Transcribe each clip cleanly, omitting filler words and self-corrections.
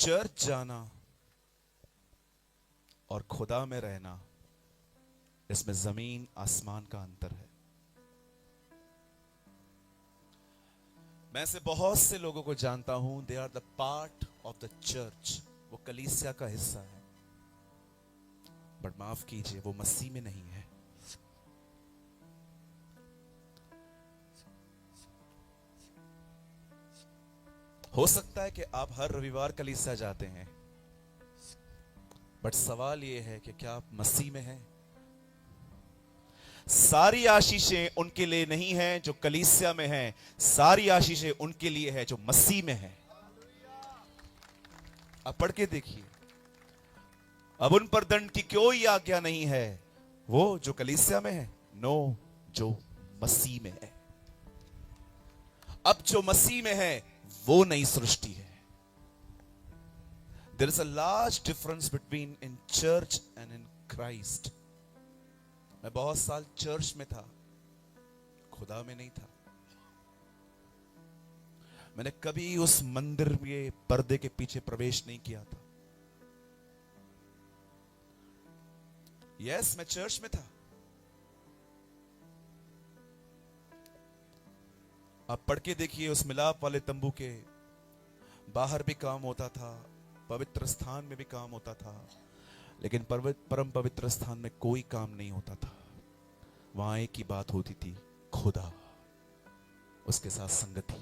Church जाना और खुदा में रहना, इसमें जमीन आसमान का अंतर है। मैं से बहुत से लोगों को जानता हूं, they are the part of the church, वो कलीसिया का हिस्सा है, बट माफ कीजिए वो मसीह में नहीं है। हो सकता है कि आप हर रविवार कलीसिया जाते हैं, बट सवाल यह है कि क्या आप मसीह में हैं? सारी आशीषें उनके लिए नहीं हैं जो कलीसिया में हैं, सारी आशीषें उनके लिए है जो मसीह में है। आप पढ़ के देखिए, अब उन पर दंड की कोई आज्ञा नहीं है, वो जो कलीसिया में है, नो, जो मसीह में है। अब जो मसीह में है वो नई सृष्टि है। There is a large difference between in church and in Christ. मैं बहुत साल चर्च में था, खुदा में नहीं था। मैंने कभी उस मंदिर के पर्दे के पीछे प्रवेश नहीं किया था। यस, मैं चर्च में था। आप पढ़ के देखिए, उस मिलाप वाले तंबू के बाहर भी काम होता था, पवित्र स्थान में भी काम होता था, लेकिन परम पवित्र स्थान में कोई काम नहीं होता था। वहां एक ही बात होती थी, खुदा, उसके साथ संगति।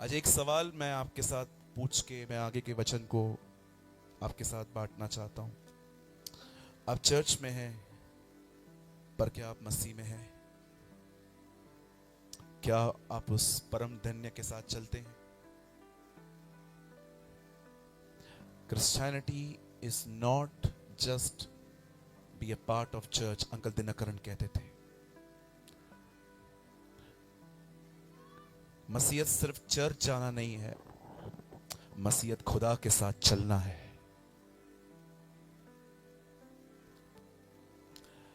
आज एक सवाल मैं आपके साथ पूछ के मैं आगे के वचन को आपके साथ बांटना चाहता हूं। आप चर्च में हैं, पर क्या आप मसीह में हैं? क्या आप उस परम धन्य के साथ चलते हैं? Christianity is not just be a part of church, uncle Dinakaran कहते थे। मसीहत सिर्फ चर्च जाना नहीं है, मसीहत खुदा के साथ चलना है।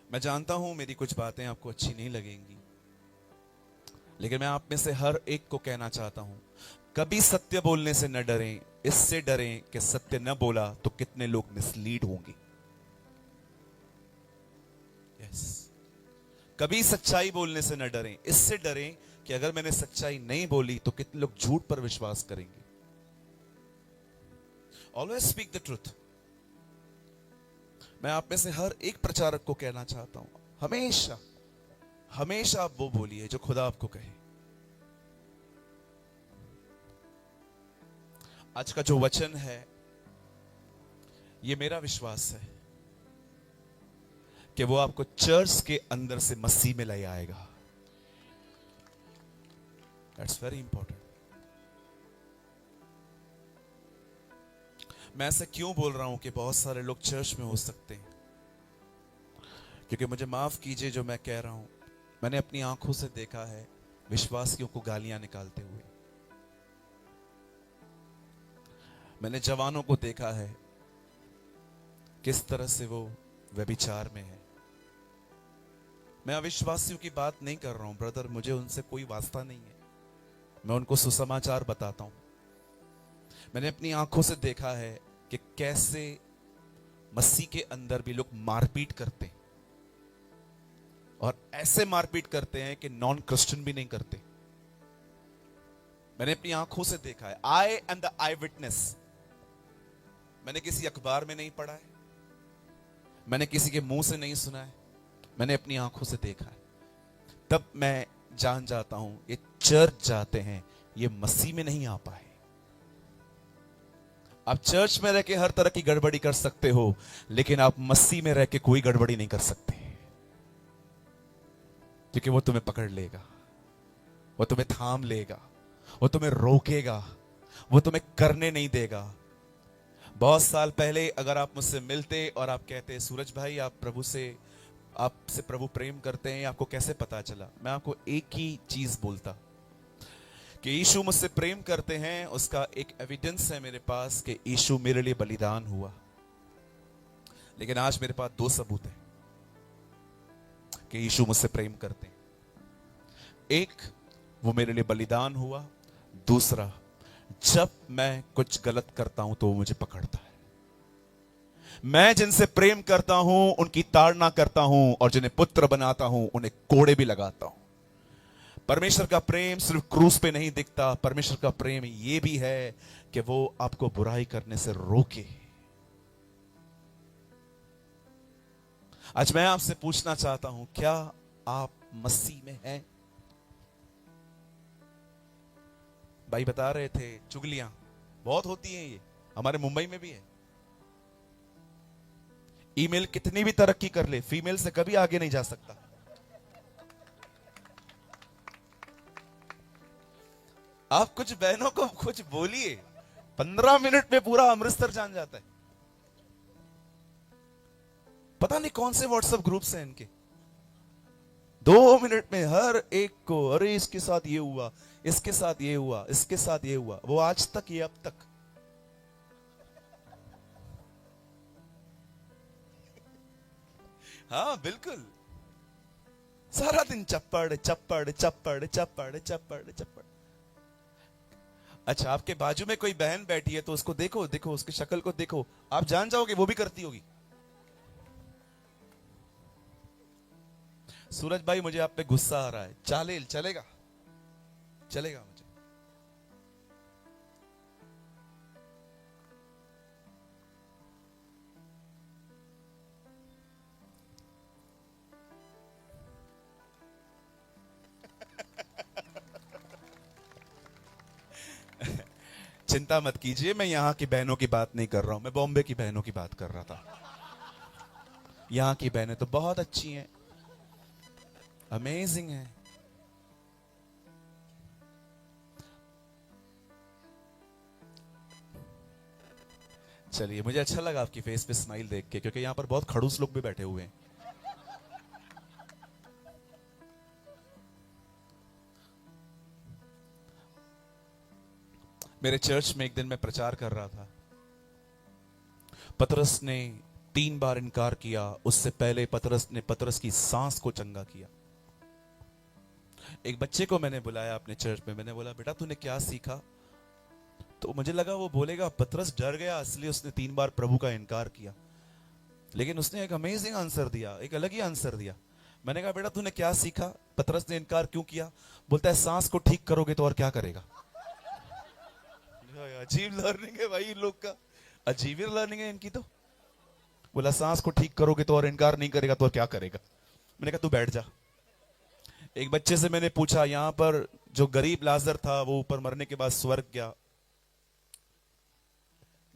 मैं जानता हूं मेरी कुछ बातें आपको अच्छी नहीं लगेंगी, लेकिन मैं आप में से हर एक को कहना चाहता हूं, कभी सत्य बोलने से न डरें, इससे डरें कि सत्य न बोला तो कितने लोग मिसलीड होंगे। यस, कभी सच्चाई बोलने से न डरें, इससे डरें कि अगर मैंने सच्चाई नहीं बोली तो कितने लोग झूठ पर विश्वास करेंगे। Always speak the truth. मैं आप में से हर एक प्रचारक को कहना चाहता हूं, हमेशा हमेशा आप वो बोलिए जो खुदा आपको कहे। आज का जो वचन है, ये मेरा विश्वास है कि वो आपको चर्च के अंदर से मसीह में ले आएगा। That's very important. मैं ऐसे क्यों बोल रहा हूं कि बहुत सारे लोग चर्च में हो सकते हैं? क्योंकि मुझे माफ कीजिए जो मैं कह रहा हूं, मैंने अपनी आंखों से देखा है विश्वासियों को गालियां निकालते हुए। मैंने जवानों को देखा है किस तरह से वो व्यभिचार में है। मैं अविश्वासियों की बात नहीं कर रहा हूं ब्रदर, मुझे उनसे कोई वास्ता नहीं है, मैं उनको सुसमाचार बताता हूं। मैंने अपनी आंखों से देखा है कि कैसे मसीह के अंदर भी लोग मारपीट करते हैं, और ऐसे मारपीट करते हैं कि नॉन क्रिश्चियन भी नहीं करते। मैंने अपनी आंखों से देखा है। I am the I witness. मैंने किसी अखबार में नहीं पढ़ा है, मैंने किसी के मुंह से नहीं सुना है, मैंने अपनी आंखों से देखा है। तब मैं जान जाता हूं ये चर्च जाते हैं, ये मसीह में नहीं आ पाए। आप चर्च में रह के हर तरह की गड़बड़ी कर सकते हो, लेकिन आप मसीह में रह के कोई गड़बड़ी नहीं कर सकते, क्योंकि वो तुम्हें पकड़ लेगा, वो तुम्हें थाम लेगा, वो तुम्हें रोकेगा, वो तुम्हें करने नहीं देगा। बहुत साल पहले अगर आप मुझसे मिलते और आप कहते, सूरज भाई आपसे प्रभु प्रेम करते हैं, आपको कैसे पता चला? मैं आपको एक ही चीज बोलता कि यीशु मुझसे प्रेम करते हैं, उसका एक एविडेंस है मेरे पास कि यीशु मेरे लिए बलिदान हुआ। लेकिन आज मेरे पास दो सबूत हैं कि यीशु मुझसे प्रेम करते हैं। एक, वो मेरे लिए बलिदान हुआ। दूसरा, जब मैं कुछ गलत करता हूं तो वो मुझे पकड़ता है। मैं जिनसे प्रेम करता हूं उनकी ताड़ना करता हूं, और जिन्हें पुत्र बनाता हूं उन्हें कोड़े भी लगाता हूं। परमेश्वर का प्रेम सिर्फ क्रूस पे नहीं दिखता, परमेश्वर का प्रेम यह भी है कि वो आपको बुराई करने से रोके। आज मैं आपसे पूछना चाहता हूं, क्या आप मसीह में हैं? भाई बता रहे थे चुगलियां बहुत होती हैं, ये हमारे मुंबई में भी है। ईमेल कितनी भी तरक्की कर ले, फीमेल से कभी आगे नहीं जा सकता। आप कुछ बहनों को कुछ बोलिए, 15 मिनट में पूरा अमृतसर जान जाता है। पता नहीं कौन से व्हाट्सएप ग्रुप्स हैं इनके, 2 मिनट में हर एक को, अरे इसके साथ ये हुआ, इसके साथ ये हुआ, इसके साथ ये हुआ, वो आज तक ये अब तक। हाँ बिल्कुल, सारा दिन चप्पड़ चप्पड़ चप्पड़ चप्पड़ चप्पड़ चप्पड़। अच्छा, आपके बाजू में कोई बहन बैठी है तो उसको देखो, देखो उसकी शक्ल को देखो, आप जान जाओगे वो भी करती होगी। सूरज भाई मुझे आप पे गुस्सा आ रहा है, चालेल चलेगा, चलेगा मुझे। चिंता मत कीजिए, मैं यहां की बहनों की बात नहीं कर रहा हूं, मैं बॉम्बे की बहनों की बात कर रहा था। यहां की बहनें तो बहुत अच्छी हैं, अमेजिंग हैं। चलिए, मुझे अच्छा लगा आपकी फेस पे स्माइल देख के, क्योंकि यहां पर बहुत खड़ूस लोग भी बैठे हुए हैं। मेरे चर्च में एक दिन मैं प्रचार कर रहा था, पतरस ने 3 बार इनकार किया, उससे पहले पतरस ने पतरस की सांस को चंगा किया। एक बच्चे को मैंने बुलाया अपने चर्च में, मैंने बोला बेटा तूने क्या सीखा? तो मुझे लगा वो बोलेगा पतरस डर गया इसलिए उसने 3 बार प्रभु का इनकार किया, लेकिन उसने एक अमेजिंग आंसर दिया, एक अलग ही आंसर दिया। मैंने कहा बेटा तूने क्या सीखा, पतरस ने इनकार क्यों किया? बोलता है सांस को ठीक करोगे तो और क्या करेगा। अजीब लर्निंग है भाई इन लोग का, अजीब ही लर्निंग है इनकी। तो बोला सांस को ठीक करोगे तो और इनकार नहीं करेगा तो और क्या करेगा। मैंने कहा तू बैठ जा। एक बच्चे से मैंने पूछा, यहां पर जो गरीब लाजर था वो ऊपर मरने के बाद स्वर्ग गया,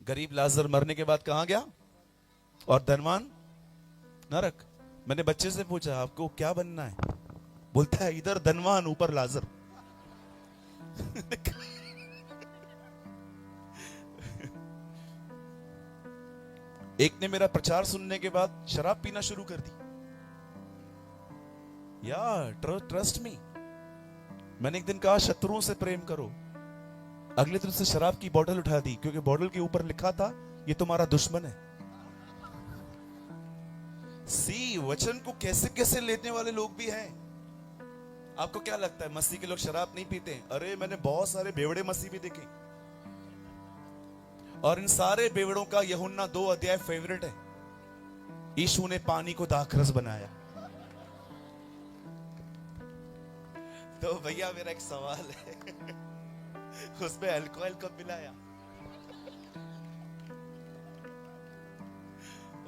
गरीब लाजर मरने के बाद कहां गया? और धनवान नरक। मैंने बच्चे से पूछा आपको क्या बनना है? बोलता है इधर धनवान ऊपर लाजर। एक ने मेरा प्रचार सुनने के बाद शराब पीना शुरू कर दी। ट्रस्ट मी, मैंने एक दिन कहा शत्रुओं से प्रेम करो, अगले दिन से शराब की बोतल उठा दी, क्योंकि बोतल के ऊपर लिखा था ये तुम्हारा दुश्मन है। सी वचन को कैसे कैसे लेने वाले लोग भी हैं। आपको क्या लगता है मसीह के लोग शराब नहीं पीते? अरे मैंने बहुत सारे बेवड़े मसीह भी देखे, और इन सारे बेवड़ों का यूहन्ना 2 अध्याय फेवरेट है। यीशु ने पानी को दाखरस बनाया। तो भैया मेरा एक सवाल है, उसमें अल्कोहल कब मिलाया?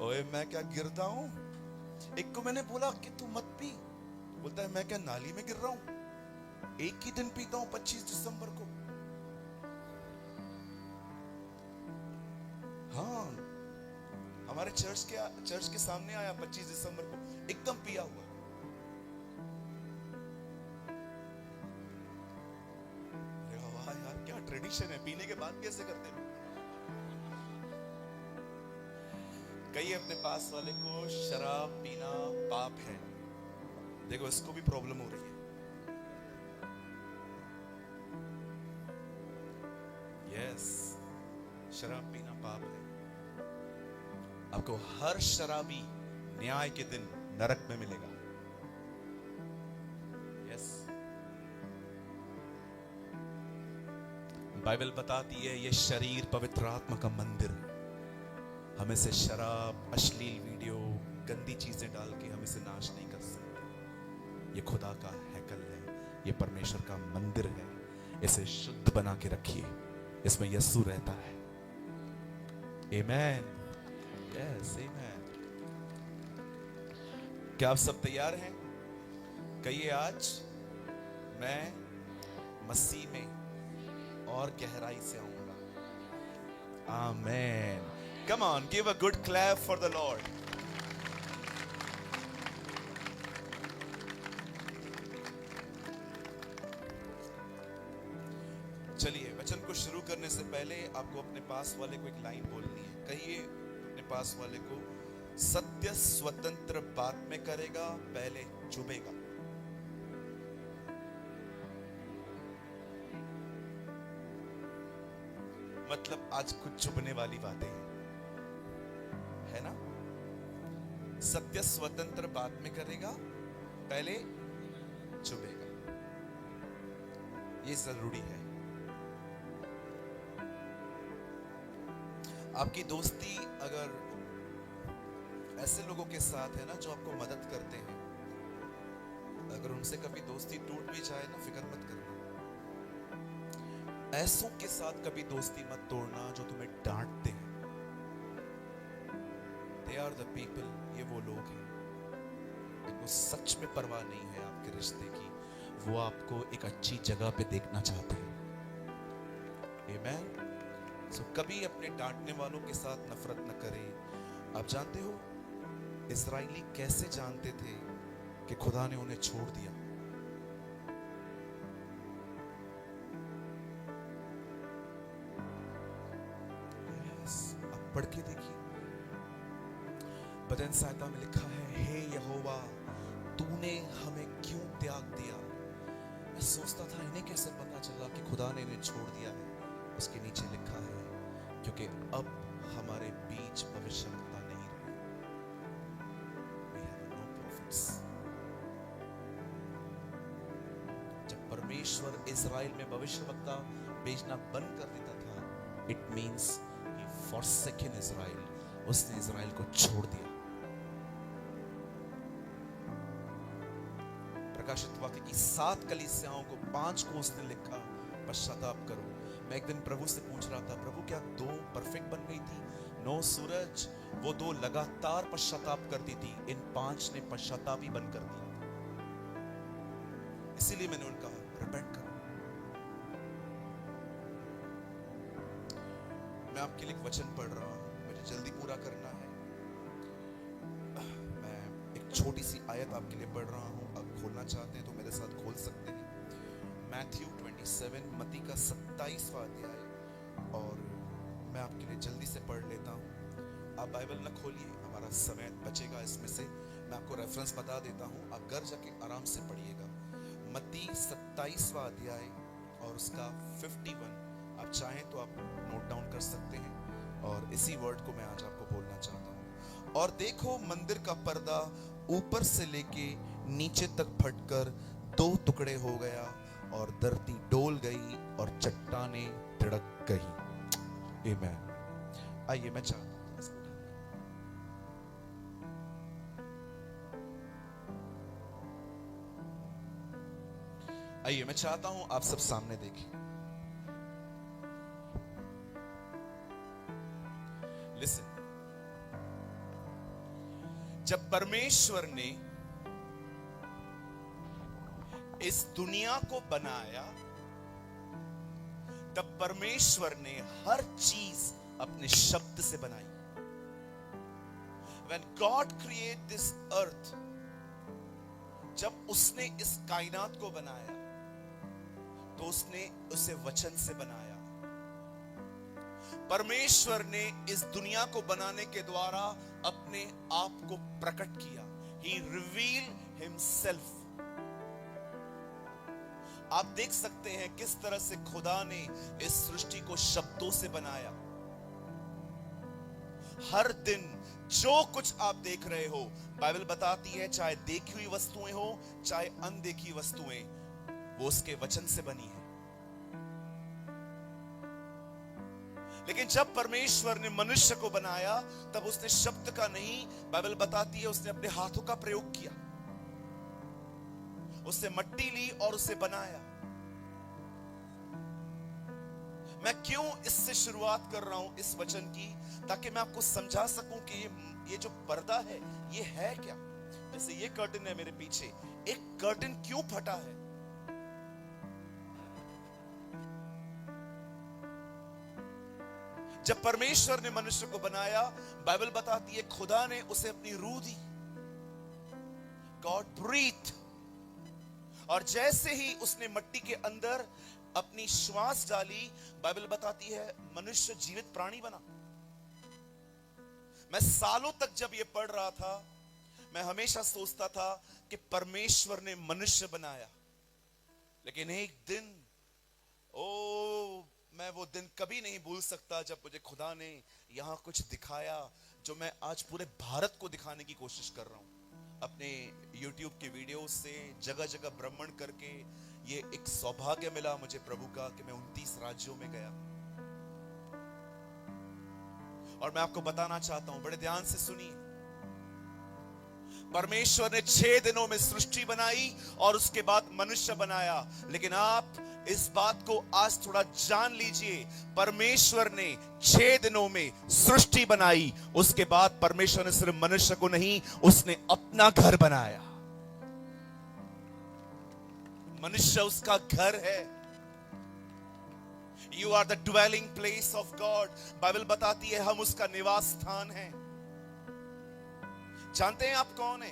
ओए मैं क्या गिरता हूं? एक को मैंने बोला कि तू मत पी, बोलता है मैं क्या नाली में गिर रहा हूं? एक ही दिन पीता हूं 25 दिसंबर को। हाँ, हमारे चर्च के सामने आया 25 दिसंबर को, एकदम पिया हुआ। वाह यार क्या ट्रेडिशन है, पीने के बाद कैसे करते हैं? कहिए अपने पास वाले को शराब पीना पाप है। देखो इसको भी प्रॉब्लम हो रही है। यस, शराब पीना पाप है। आपको हर शराबी न्याय के दिन नरक में मिलेगा। यस, बाइबल बताती है ये शरीर पवित्र आत्मा का मंदिर है। हमें से शराब, अश्लील वीडियो, गंदी चीजें डाल के हमें से नाश नहीं कर सकते। ये खुदा का हैकल है, ये परमेश्वर का मंदिर है। इसे शुद्ध बना के रखिए, इसमें यीशु रहता है। आमेन, यस आमेन। क्या आप सब तैयार हैं? कहिए, आज मैं मसीह में और गहराई से आऊंगा। Amen. Come on, give a good clap for the Lord. चलिए, वचन को शुरू करने से पहले आपको अपने पास वाले को एक लाइन बोलनी है। कहिए अपने पास वाले को, सत्य स्वतंत्र बात में करेगा, पहले चुभेगा। मतलब आज कुछ चुभने वाली बातें हैं, है ना? सत्य स्वतंत्र बात में करेगा, पहले चुभेगा। ये जरूरी है। आपकी दोस्ती अगर ऐसे लोगों के साथ है ना जो आपको मदद करते हैं, अगर उनसे कभी दोस्ती टूट भी जाए ना, फिक्र मत करना। ऐसों के साथ कभी दोस्ती मत तोड़ना जो तुम्हें डांटते हैं। They are the people, ये वो लोग हैं जिनको सच में परवाह नहीं है आपके रिश्ते की। वो आपको एक अच्छी जगह पे देखना चाहते हैं। Amen? So, कभी अपने डांटने वालों के साथ नफरत न करें। आप जानते हो इस्राएली कैसे जानते थे कि खुदा ने उन्हें छोड़ दिया? आप पढ़ के देखिए, भजन संहिता में लिखा है, हे यहोवा तूने हमें क्यों त्याग दिया? मैं सोचता था इन्हें कैसे पता चला कि खुदा ने इन्हें छोड़ दिया है। उसके नीचे लिखा है, क्योंकि अब हमारे बीच भविष्यवक्ता नहीं रहे। We have no prophets. जब परमेश्वर इस्राएल में भविष्यवक्ता भेजना बंद कर देता था, it means he forsaken Israel. उसने इस्राएल को छोड़ दिया। प्रकाशित वाक्य की 7 कलीसियाओं को 5 को उसने लिखा, पश्चाताप करो। मैं एक दिन प्रभु से पूछ रहा था, प्रभु क्या 2 परफेक्ट बन गई थी? नो सूरज, वो 2 लगातार पश्चाताप करती थी, इन 5 ने पश्चाताप ही बंद कर दिया। इसीलिए मैंने उनका रिपेंट करो। मैं आपके लिए एक वचन पढ़ रहा हूं, मुझे जल्दी पूरा करना है। मैं एक छोटी सी आयत आपके लिए पढ़ रहा हूं। आप खोलना चाहते हैं तो मेरे साथ खोल सकते हैं। मैथ्यू 27, मत्ती का 27वां अध्याय, और मैं आपके लिए जल्दी से पढ़ लेता हूँ। आप बाइबल न खोलिए, हमारा समय बचेगा इसमें से। मैं आपको रेफरेंस बता देता हूँ, आप घर जाके आराम से पढ़िएगा। मत्ती 27वां अध्याय और उसका 51, आप चाहें तो आप नोट डाउन कर सकते हैं। और इसी वर्ड को मैं आज आपको बोलना चाहता हूँ। और देखो, मंदिर का पर्दा ऊपर से लेके नीचे तक फटकर 2 टुकड़े हो गया, और धरती डोल गई और चट्टानें तिड़क गई। आमीन। आइए, मैं चाहता हूं आइए मैं चाहता हूं आप सब सामने देखें। लिसन, जब परमेश्वर ने इस दुनिया को बनाया, तब परमेश्वर ने हर चीज अपने शब्द से बनाई। When God created this earth, जब उसने इस कायनात को बनाया तो उसने उसे वचन से बनाया। परमेश्वर ने इस दुनिया को बनाने के द्वारा अपने आप को प्रकट किया। He revealed himself. आप देख सकते हैं किस तरह से खुदा ने इस सृष्टि को शब्दों से बनाया। हर दिन जो कुछ आप देख रहे हो, बाइबल बताती है, चाहे देखी हुई वस्तुएं हो चाहे अनदेखी वस्तुएं, वो उसके वचन से बनी है। लेकिन जब परमेश्वर ने मनुष्य को बनाया तब उसने शब्द का नहीं, बाइबल बताती है उसने अपने हाथों का प्रयोग किया। उसने मट्टी ली और उसे बनाया। मैं क्यों इससे शुरुआत कर रहा हूं इस वचन की, ताकि मैं आपको समझा सकूं कि ये जो पर्दा है ये है क्या। जैसे ये कर्टन है मेरे पीछे, एक कर्टन क्यों फटा है? जब परमेश्वर ने मनुष्य को बनाया, बाइबल बताती है खुदा ने उसे अपनी रूह दी। God breathe. और जैसे ही उसने मट्टी के अंदर अपनी श्वास डाली, बाइबल बताती है मनुष्य जीवित प्राणी बना। मैं सालों तक जब ये पढ़ रहा था, मैं हमेशा सोचता था कि परमेश्वर ने मनुष्य बनाया, लेकिन एक दिन, मैं वो दिन कभी नहीं भूल सकता जब मुझे खुदा ने यहां कुछ दिखाया जो मैं आज पूरे भारत को दिखाने की कोशिश कर रहा हूं। अपने YouTube के वीडियो से जगह जगह भ्रमण करके ये एक सौभाग्य मिला मुझे प्रभु का कि मैं 29 राज्यों में गया। और मैं आपको बताना चाहता हूं, बड़े ध्यान से सुनिए। परमेश्वर ने 6 दिनों में सृष्टि बनाई और उसके बाद मनुष्य बनाया। लेकिन आप इस बात को आज थोड़ा जान लीजिए, परमेश्वर ने 6 दिनों में सृष्टि बनाई, उसके बाद परमेश्वर ने सिर्फ मनुष्य को नहीं, उसने अपना घर बनाया। मनुष्य उसका घर है। You are the dwelling place of God। Bible बताती है हम उसका निवास स्थान हैं। जानते हैं आप कौन है?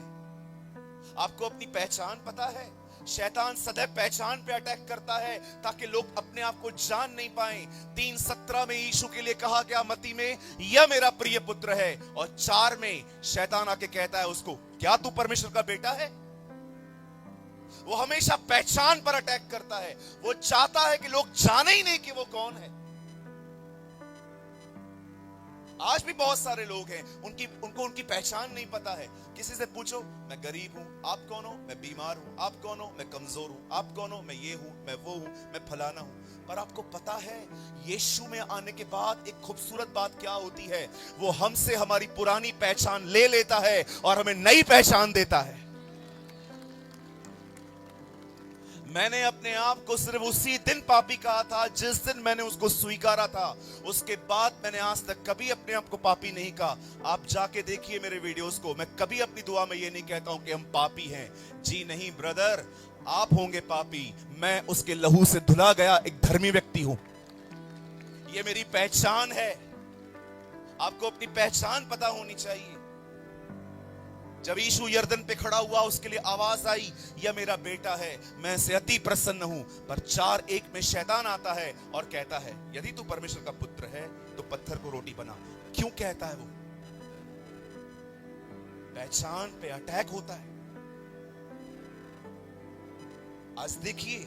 आपको अपनी पहचान पता है? शैतान सदैव पहचान पे अटैक करता है ताकि लोग अपने आप को जान नहीं पाए। 3:17 में यीशु के लिए कहा गया मत्ती में, यह मेरा प्रिय पुत्र है। और 4 में शैतान आके कहता है उसको, क्या तू परमेश्वर का बेटा है? वो हमेशा पहचान पर अटैक करता है। वो चाहता है कि लोग जाने ही नहीं कि वो कौन है। आज भी बहुत सारे लोग हैं, उनको उनकी पहचान नहीं पता है। किसी से पूछो, मैं गरीब हूं, आप कौन हो? मैं बीमार हूं, आप कौन हो? मैं कमजोर हूं, आप कौन हो? मैं ये हूं, मैं वो हूं, मैं फलाना हूं। पर आपको पता है, यीशु में आने के बाद एक खूबसूरत बात क्या होती है? वो हमसे हमारी पुरानी पहचान ले लेता है और हमें नई पहचान देता है। मैंने अपने आप को सिर्फ उसी दिन पापी कहा था जिस दिन मैंने उसको स्वीकारा था। उसके बाद मैंने आज तक कभी अपने आप को पापी नहीं कहा। आप जाके देखिए मेरे वीडियोस को, मैं कभी अपनी दुआ में ये नहीं कहता हूं कि हम पापी हैं। जी नहीं ब्रदर, आप होंगे पापी, मैं उसके लहू से धुला गया एक धर्मी व्यक्ति हूं। ये मेरी पहचान है। आपको अपनी पहचान पता होनी चाहिए। जब यीशु यर्दन पे खड़ा हुआ, उसके लिए आवाज आई, यह मेरा बेटा है, मैं इससे अति प्रसन्न हूं। पर 4:1 में शैतान आता है और कहता है, यदि तू परमेश्वर का पुत्र है तो पत्थर को रोटी बना। क्यों कहता है वो? पहचान पे अटैक होता है। आज देखिए,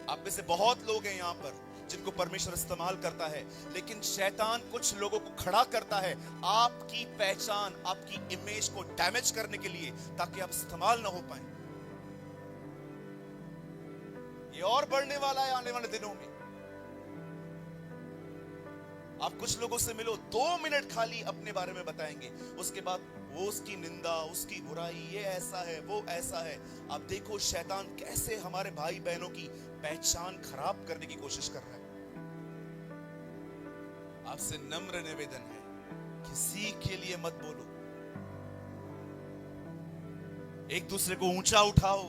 आप में से बहुत लोग हैं यहां पर जिनको परमेश्वर इस्तेमाल करता है, लेकिन शैतान कुछ लोगों को खड़ा करता है आपकी पहचान, आपकी इमेज को डैमेज करने के लिए, ताकि आप इस्तेमाल ना हो पाए। ये और बढ़ने वाला है आने वाले दिनों में। आप कुछ लोगों से मिलो, 2 मिनट खाली अपने बारे में बताएंगे, उसके बाद वो उसकी निंदा, उसकी बुराई, ये ऐसा है, वो ऐसा है। आप देखो शैतान कैसे हमारे भाई बहनों की पहचान खराब करने की कोशिश कर रहा है। आपसे नम्र निवेदन है, किसी के लिए मत बोलो, एक दूसरे को ऊंचा उठाओ।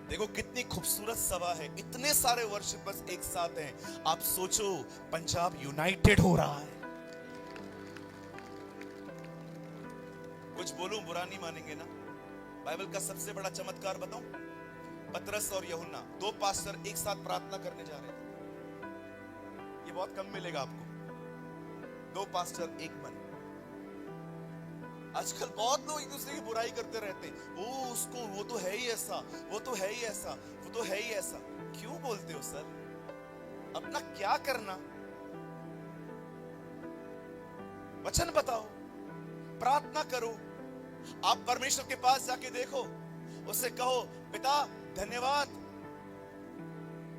देखो कितनी खूबसूरत सभा है, इतने सारे वर्शिपर्स एक साथ हैं। आप सोचो पंजाब यूनाइटेड हो रहा है। कुछ बोलूं बुरा नहीं मानेंगे ना? बाइबल का सबसे बड़ा चमत्कार बताऊं? पतरस और यूहन्ना, 2 पास्टर एक साथ प्रार्थना करने जा रहे थे। ये बहुत कम मिलेगा आपको, 2 पास्टर एक मन। आजकल बहुत लोग एक दूसरे की बुराई करते रहते हैं। वो तो है ही ऐसा, वो तो है ही ऐसा, वो तो है ही ऐसा। क्यों बोलते हो सर? अपना क्या करना? वचन बताओ, प्रार्थना करो। आप परमेश्वर के पास जाके देखो, उससे कहो, पिता धन्यवाद,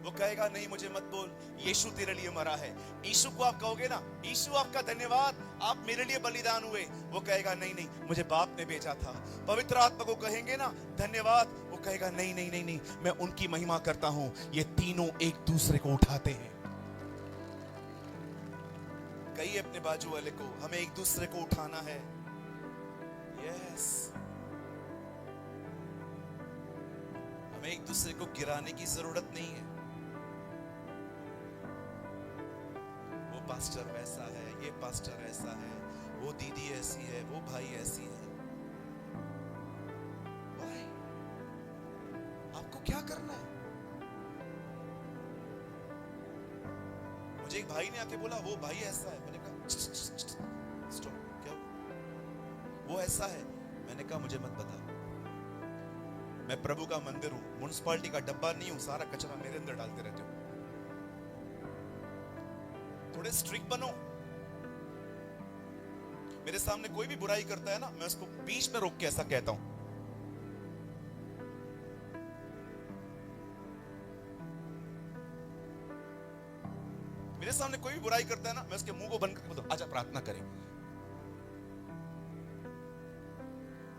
वो कहेगा नहीं मुझे मत बोल, यीशु तेरे लिए मरा है। यीशु को आप कहोगे ना, यीशु आपका धन्यवाद, आप मेरे लिए बलिदान हुए, वो कहेगा नहीं नहीं मुझे बाप ने भेजा था। पवित्र आत्मा को कहेंगे ना धन्यवाद, वो कहेगा नहीं नहीं नहीं नहीं मैं उनकी महिमा करता हूं। ये तीनों एक दूसरे को उठाते हैं। कहिए अपने बाजू वाले को, हमें एक दूसरे को उठाना है। यस, हमें एक दूसरे को गिराने की जरूरत नहीं है। वो पास्टर वैसा है, ये पास्टर ऐसा है, वो दीदी ऐसी है, वो भाई ऐसी है। भाई आपको क्या करना है? मुझे एक भाई ने आके बोला वो भाई ऐसा है। मैंने कहा स्टॉप, क्या वो ऐसा है? मैंने कहा मुझे मत बता, मैं प्रभु का मंदिर हूं, म्युनिसिपालिटी का डब्बा नहीं हूं, सारा कचरा मेरे अंदर डालते रहते हो। थोड़े स्ट्रिक्ट बनो। मेरे सामने कोई भी बुराई करता है ना, मैं उसको बीच में रोक के ऐसा कहता हूं, मेरे सामने कोई भी बुराई करता है ना, मैं उसके मुंह को बंद करके बोलता हूं आजा प्रार्थना करें।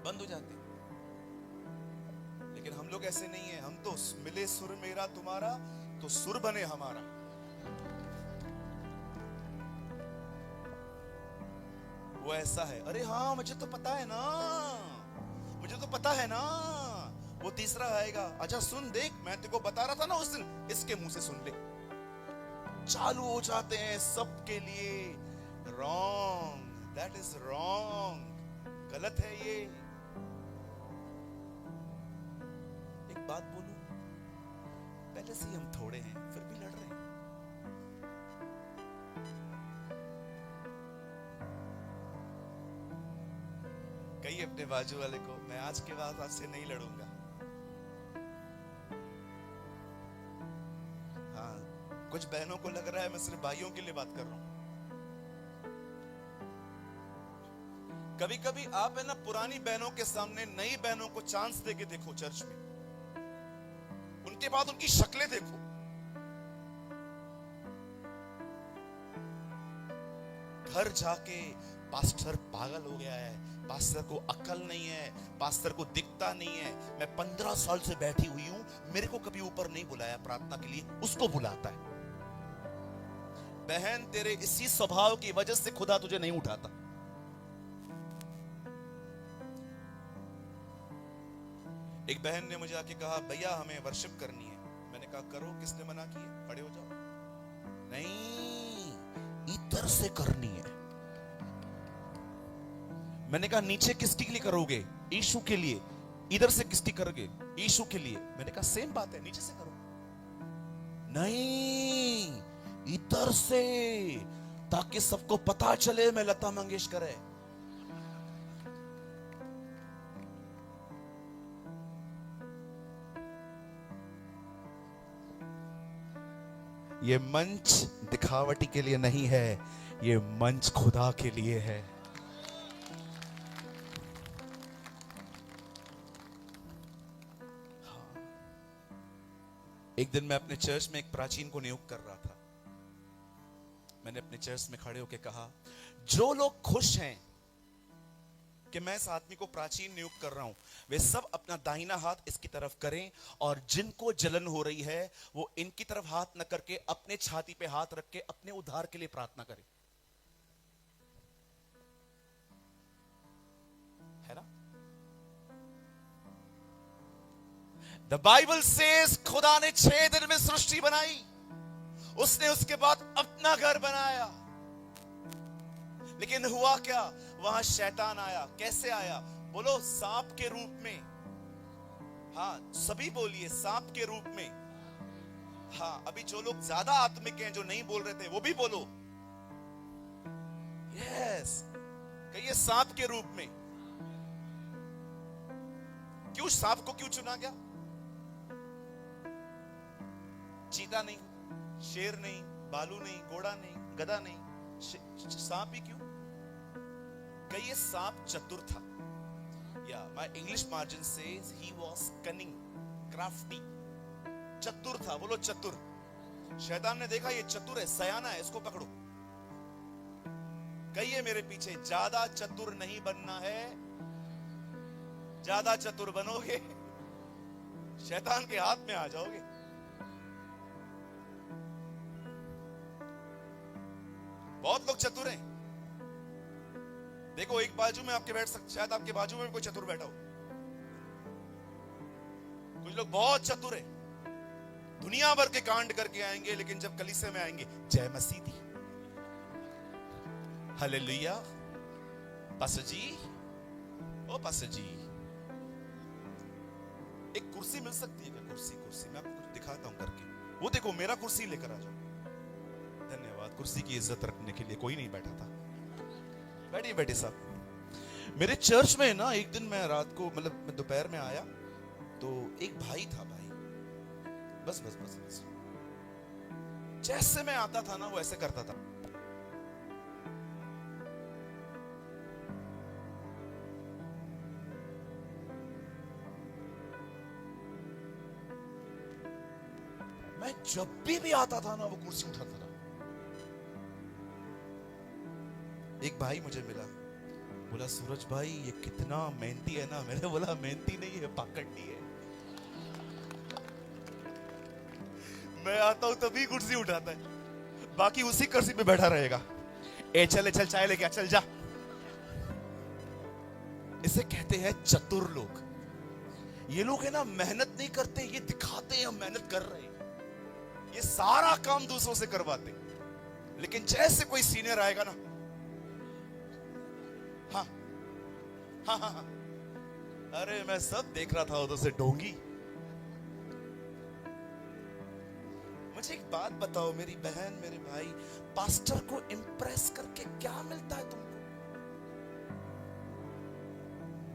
बंद हो जाते। लेकिन हम लोग ऐसे नहीं है, हम तो मिले सुर मेरा तुम्हारा तो सुर बने हमारा। वो ऐसा है, अरे हाँ मुझे तो पता है ना, मुझे तो पता है ना। वो तीसरा आएगा, अच्छा सुन देख मैं तेरे को बता रहा था ना उस दिन, इसके मुंह से सुन ले। चालू हो जाते हैं सबके लिए। रॉन्ग, दैट इज रॉन्ग, गलत है ये। एक बात बोलूं, पहले से ही हम थोड़े हैं फिर भी लड़ रहे हैं। कहिए अपने बाजू वाले को, मैं आज के बाद आपसे नहीं लड़ूंगा। हाँ, कुछ बहनों को लग रहा है मैं सिर्फ भाइयों के लिए बात कर रहा हूं। कभी कभी आप है ना पुरानी बहनों के सामने नई बहनों को चांस देके देखो चर्च में, उनके बाद उनकी शक्लें देखो। घर जाके पास्टर पागल हो गया है, पास्टर को अक्ल नहीं है, पास्टर को दिखता नहीं है। मैं 15 साल से बैठी हुई हूं, मेरे को कभी ऊपर नहीं बुलाया प्रार्थना के लिए, उसको बुलाता है। बहन तेरे इसी स्वभाव की वजह से खुदा तुझे नहीं उठाता। एक बहन ने मुझे आके कहा भैया हमें वर्शिप करनी है। मैंने कहा करो, किसने मना किया, खड़े हो जाओ। नहीं, इधर से करनी है। मैंने कहा नीचे किसके लिए करोगे, यीशु के लिए। इधर से किसकी करोगे, यीशु के लिए। मैंने कहा सेम बात है, नीचे से करो। नहीं, इधर से, ताकि सबको पता चले मैं लता मंगेशकर है। ये मंच दिखावटी के लिए नहीं है, ये मंच खुदा के लिए है। एक दिन मैं अपने चर्च में एक प्राचीन को नियुक्त कर रहा था। मैंने अपने चर्च में खड़े होकर कहा, जो लोग खुश हैं कि मैं इस आदमी को प्राचीन नियुक्त कर रहा हूं, वे सब अपना दाहिना हाथ इसकी तरफ करें, और जिनको जलन हो रही है वो इनकी तरफ हाथ न करके अपने छाती पे हाथ रख के अपने उद्धार के लिए प्रार्थना करें। है ना? द बाइबल सेज खुदा ने 6 दिन में सृष्टि बनाई, उसने उसके बाद अपना घर बनाया। लेकिन हुआ क्या, वहां शैतान आया। कैसे आया? बोलो, सांप के रूप में। हाँ, सभी बोलिए, सांप के रूप में। हाँ, अभी जो लोग ज्यादा आत्मिक हैं, जो नहीं बोल रहे थे, वो भी बोलो यस। कहिए सांप के रूप में। क्यों सांप को क्यों चुना गया? चीता नहीं, शेर नहीं, भालू नहीं, घोड़ा नहीं, गधा नहीं, सांप ही क्यों? कहिए सांप चतुर था। या my English margin says he was cunning, crafty. चतुर था, बोलो चतुर। शैतान ने देखा ये चतुर है, सयाना है, इसको पकड़ो। कहिए मेरे पीछे, ज्यादा चतुर नहीं बनना है। ज्यादा चतुर बनोगे शैतान के हाथ में आ जाओगे। बहुत लोग चतुर हैं। देखो, एक बाजू में आपके बैठ सकते, शायद आपके बाजू में भी कोई चतुर बैठा हो। कुछ लोग बहुत चतुर हैं, दुनिया भर के कांड करके आएंगे, लेकिन जब कलीसिया में आएंगे, जय मसीह दी, हालेलुया, पास्टर जी, ओ पास्टर जी, एक कुर्सी मिल सकती है क्या? कुर्सी, कुर्सी मैं आपको कुछ दिखाता हूं करके। वो देखो, मेरा कुर्सी लेकर आ जाओ। धन्यवाद, कुर्सी की इज्जत रखने के लिए कोई नहीं बैठा था। बैठिए बैठिए साहब। मेरे चर्च में ना एक दिन मैं रात को, मतलब मैं दोपहर में आया तो एक भाई था, भाई बस बस बस बस, जैसे मैं आता था ना वो ऐसे करता था। मैं जब भी आता था ना वो कुर्सी उठाता था। एक भाई मुझे मिला, बोला सूरज भाई ये कितना मेहनती है ना। मैंने बोला मेहनती नहीं है, पाखंडी है। मैं आता हूं तभी कुर्सी उठाता है, बाकी उसी कुर्सी पे बैठा रहेगा। ए चल चल, चाय लेके आ, चल जा। इसे कहते हैं चतुर लोग। ये लोग है ना, मेहनत नहीं करते, ये दिखाते हैं हम मेहनत कर रहे हैं। ये सारा काम दूसरों से करवाते, लेकिन जैसे कोई सीनियर आएगा ना, हाँ हाँ हाँ, अरे मैं सब देख रहा था उधर से, ढोंगी। मुझे एक बात बताओ मेरी बहन, मेरे भाई, पास्टर को इंप्रेस करके क्या मिलता है तुमको?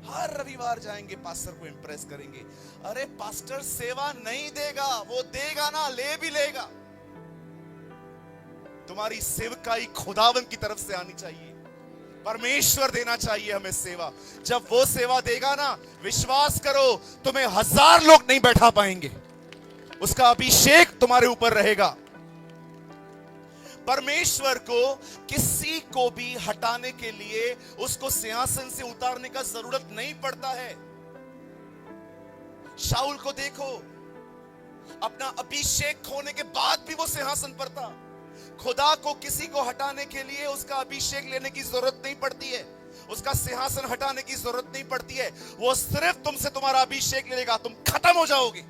हर रविवार जाएंगे, पास्टर को इंप्रेस करेंगे। अरे पास्टर सेवा नहीं देगा, वो देगा ना, ले भी लेगा। तुम्हारी सेवकाई खुदावन की तरफ से आनी चाहिए, परमेश्वर देना चाहिए हमें सेवा। जब वो सेवा देगा ना, विश्वास करो तुम्हें 1000 लोग नहीं बैठा पाएंगे, उसका अभिषेक तुम्हारे ऊपर रहेगा। परमेश्वर को किसी को भी हटाने के लिए उसको सिंहासन से उतारने का जरूरत नहीं पड़ता है। शाऊल को देखो, अपना अभिषेक खोने के बाद भी वो सिंहासन पर था। खुदा को किसी को हटाने के लिए उसका अभिषेक लेने की जरूरत नहीं पड़ती है, उसका सिंहासन हटाने की जरूरत नहीं पड़ती है। वो सिर्फ तुमसे तुम्हारा अभिषेक ले लेगा, तुम खत्म हो जाओगे।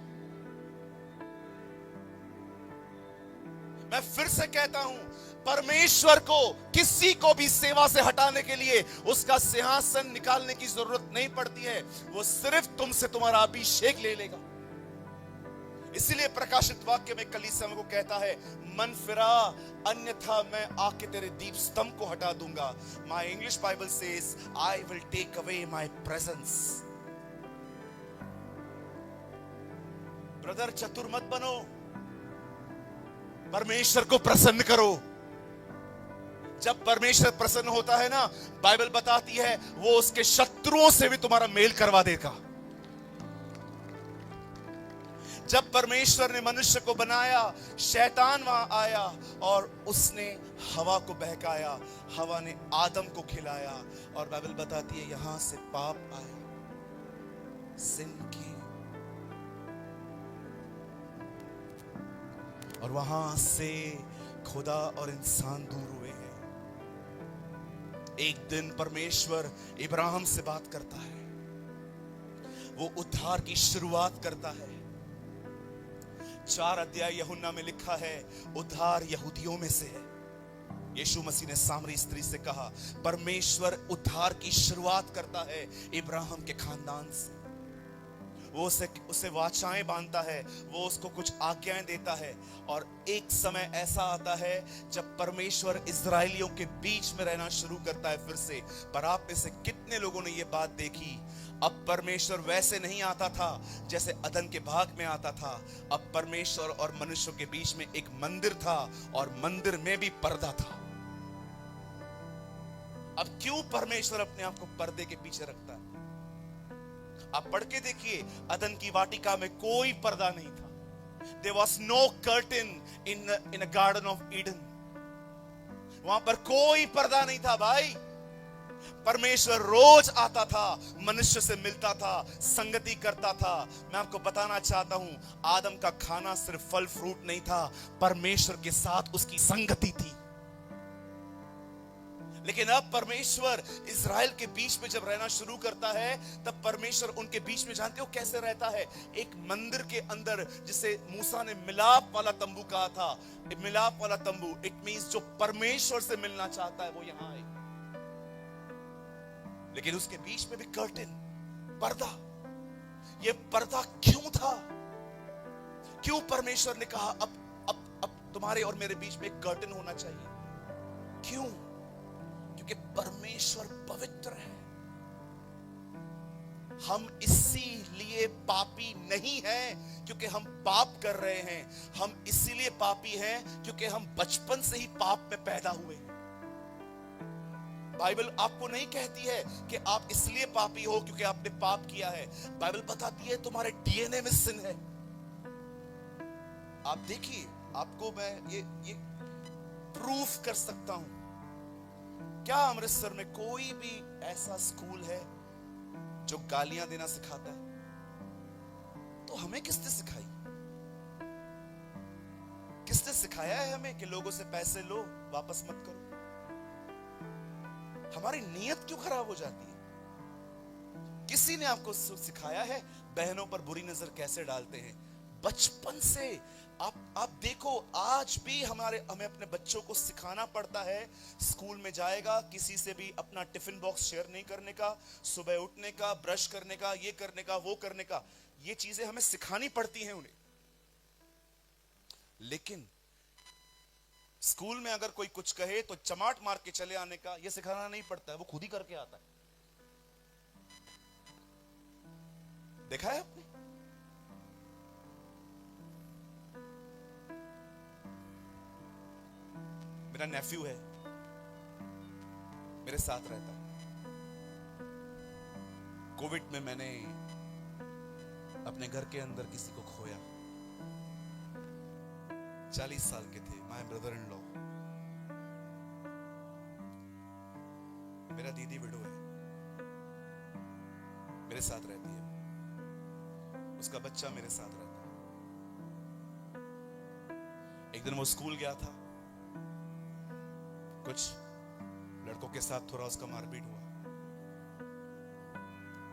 मैं फिर से कहता हूं, परमेश्वर को किसी को भी सेवा से हटाने के लिए उसका सिंहासन निकालने की जरूरत नहीं पड़ती है, वो सिर्फ तुमसे तुम्हारा अभिषेक ले लेगा। इसीलिए प्रकाशित वाक्य में कलीसिया को कहता है, मन फिरा अन्यथा मैं आके तेरे दीप स्तंभ को हटा दूंगा। My English Bible says, I will take away my presence. Brother, चतुर मत बनो, परमेश्वर को प्रसन्न करो। जब परमेश्वर प्रसन्न होता है ना, बाइबल बताती है वो उसके शत्रुओं से भी तुम्हारा मेल करवा देगा। जब परमेश्वर ने मनुष्य को बनाया, शैतान वहां आया और उसने हवा को बहकाया, हवा ने आदम को खिलाया, और बाइबल बताती है यहां से पाप आया, सिन की, और वहां से खुदा और इंसान दूर हुए हैं। एक दिन परमेश्वर इब्राहिम से बात करता है, वो उद्धार की शुरुआत करता है। 4 अध्याय यूहन्ना में लिखा है, उद्धार यहूदियों में से है। यीशु मसीह ने सामरी स्त्री से कहा, परमेश्वर उद्धार की शुरुआत करता है इब्राहिम के खानदान से। वो उसे वाचाएं बांधता है, वो उसको कुछ आज्ञाएं देता है, और एक समय ऐसा आता है जब परमेश्वर इजरायलियों के बीच में रहना शुरू करता है फिर से। पर आप में से कितने लोगों ने ये बात देखी? अब परमेश्वर वैसे नहीं आता था जैसे अदन के बाग में आता था। अब परमेश्वर और मनुष्यों के बीच में एक मंदिर था, और मंदिर में भी पर्दा था। अब क्यों परमेश्वर अपने आप को पर्दे के पीछे रखता है? आप पढ़ के देखिए, अदन की वाटिका में कोई पर्दा नहीं था, There was no curtain in a garden of Eden. वहां पर कोई पर्दा नहीं था भाई। परमेश्वर रोज आता था, मनुष्य से मिलता था, संगति करता था। मैं आपको बताना चाहता हूं, आदम का खाना सिर्फ फल फ्रूट नहीं था, परमेश्वर के साथ उसकी संगति थी। लेकिन अब परमेश्वर इज़राइल के बीच में जब रहना शुरू करता है, तब परमेश्वर उनके बीच में, जानते हो कैसे रहता है? एक मंदिर के अंदर, जिसे मूसा ने मिलाप वाला तंबू कहा था। मिलाप वाला तंबू, इट मींस जो परमेश्वर से मिलना चाहता है वो यहां आए। लेकिन उसके बीच में भी कर्टेन, पर्दा। ये पर्दा क्यों था? क्यों परमेश्वर ने कहा अब तुम्हारे और मेरे बीच में एक कर्टेन होना चाहिए? क्यों? क्योंकि परमेश्वर पवित्र है। हम इसीलिए पापी नहीं हैं क्योंकि हम पाप कर रहे हैं। हम इसीलिए पापी हैं क्योंकि हम बचपन से ही पाप में पैदा हुए। बाइबल आपको नहीं कहती है कि आप इसलिए पापी हो क्योंकि आपने पाप किया है। बाइबल बताती है तुम्हारे डीएनए में सिन है। आप देखिए, आपको मैं ये प्रूफ कर सकता हूं। क्या अमृतसर में कोई भी ऐसा स्कूल है जो गालियां देना सिखाता है? तो हमें किसने सिखाई? किसने सिखाया है हमें कि लोगों से पैसे लो, वापस मत करो? हमारी नीयत क्यों खराब हो जाती है? किसी ने आपको सिखाया है बहनों पर बुरी नजर कैसे डालते हैं? बचपन से आप देखो, आज भी हमें अपने बच्चों को सिखाना पड़ता है। स्कूल में जाएगा, किसी से भी अपना टिफिन बॉक्स शेयर नहीं करने का, सुबह उठने का, ब्रश करने का, ये करने का, वो करने का, ये चीजें हमें सिखानी पड़ती हैं उन्हें। लेकिन स्कूल में अगर कोई कुछ कहे तो चमाट मार के चले आने का, ये सिखाना नहीं पड़ता है, वो खुद ही करके आता है। देखा है आपने? मेरा नेफ्यू है, मेरे साथ रहता है। कोविड में मैंने अपने घर के अंदर किसी को खोया। 40 साल के थे, माय ब्रदर इन लॉ। मेरा दीदी विडो है, मेरे साथ रहती है, उसका बच्चा मेरे साथ रहता है। एक दिन वो स्कूल गया था, कुछ लड़कों के साथ थोड़ा उसका मारपीट हुआ।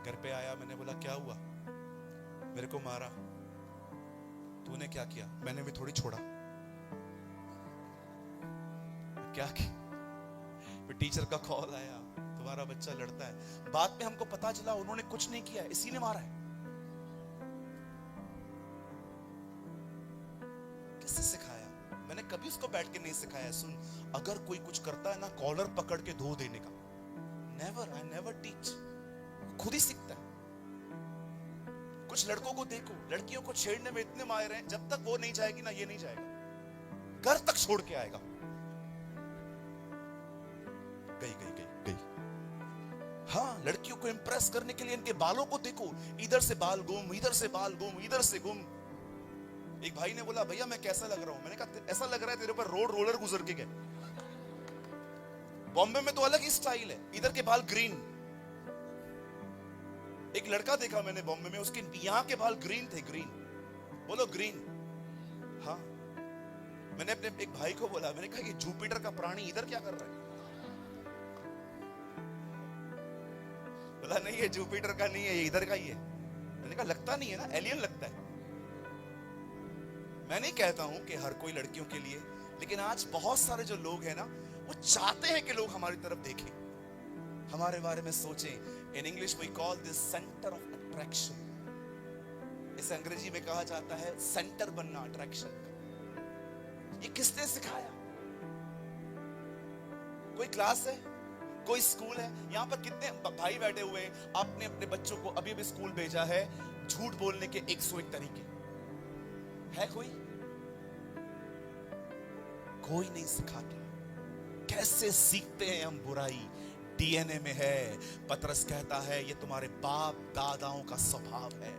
घर पे आया, मैंने बोला क्या हुआ? मेरे को मारा। तूने क्या किया? मैंने भी थोड़ी छोड़ा। क्या किया? फिर टीचर का कॉल आया, तुम्हारा बच्चा लड़ता है। बाद में हमको पता चला उन्होंने कुछ नहीं किया, इसी ने मारा है। किससे सिखाया? मैंने कभी उसको बैठ के नहीं सिखाया, सुन अगर कोई कुछ करता है ना, कॉलर पकड़ के धो देने का। Never, I never teach. खुद ही सीखता है। कुछ लड़कों को देखो, लड़कियों को छेड़ने में इतने माहिर हैं, जब तक वो नहीं जाएगी ना, ये नहीं जाएगा, घर तक छोड़ के आएगा। गई। हाँ, लड़कियों को इंप्रेस करने के लिए इनके बालों को देखो, इधर से बाल गुम, इधर से बाल गुम, इधर से गुम। एक भाई ने बोला, भैया मैं कैसा लग रहा हूं? मैंने कहा ऐसा लग रहा है तेरे ऊपर रोड रोलर गुजर के गए। बॉम्बे में तो अलग ही स्टाइल है, इधर के बाल ग्रीन। एक लड़का देखा मैंने बॉम्बे में, उसके यहां के बाल ग्रीन थे, ग्रीन। बोलो ग्रीन। हाँ, मैंने अपने एक भाई को बोला, मैंने कहा ये जुपिटर का प्राणी इधर क्या कर रहा है? बोला नहीं, ये जुपिटर का नहीं है, ये इधर का ही है। मैंने कहा लगता नहीं है ना, एलियन लगता है। मैं नहीं कहता हूं कि हर कोई लड़कियों के लिए, लेकिन आज बहुत सारे जो लोग हैं ना, वो चाहते हैं कि लोग हमारी तरफ देखें, हमारे बारे में सोचें। In English we call this centre of attraction. इसे अंग्रेजी में कहा जाता है सेंटर बनना, अट्रैक्शन का। ये किसने सिखाया? कोई क्लास है, कोई स्कूल है? यहां पर कितने भाई बैठे हुए हैं, आपने अपने बच्चों को अभी भी स्कूल भेजा है, झूठ बोलने के 101 तरीके है? कोई नहीं सिखाता। कैसे सीखते हैं हम बुराई? डीएनए में है। पतरस कहता है ये तुम्हारे बाप दादाओं का स्वभाव है।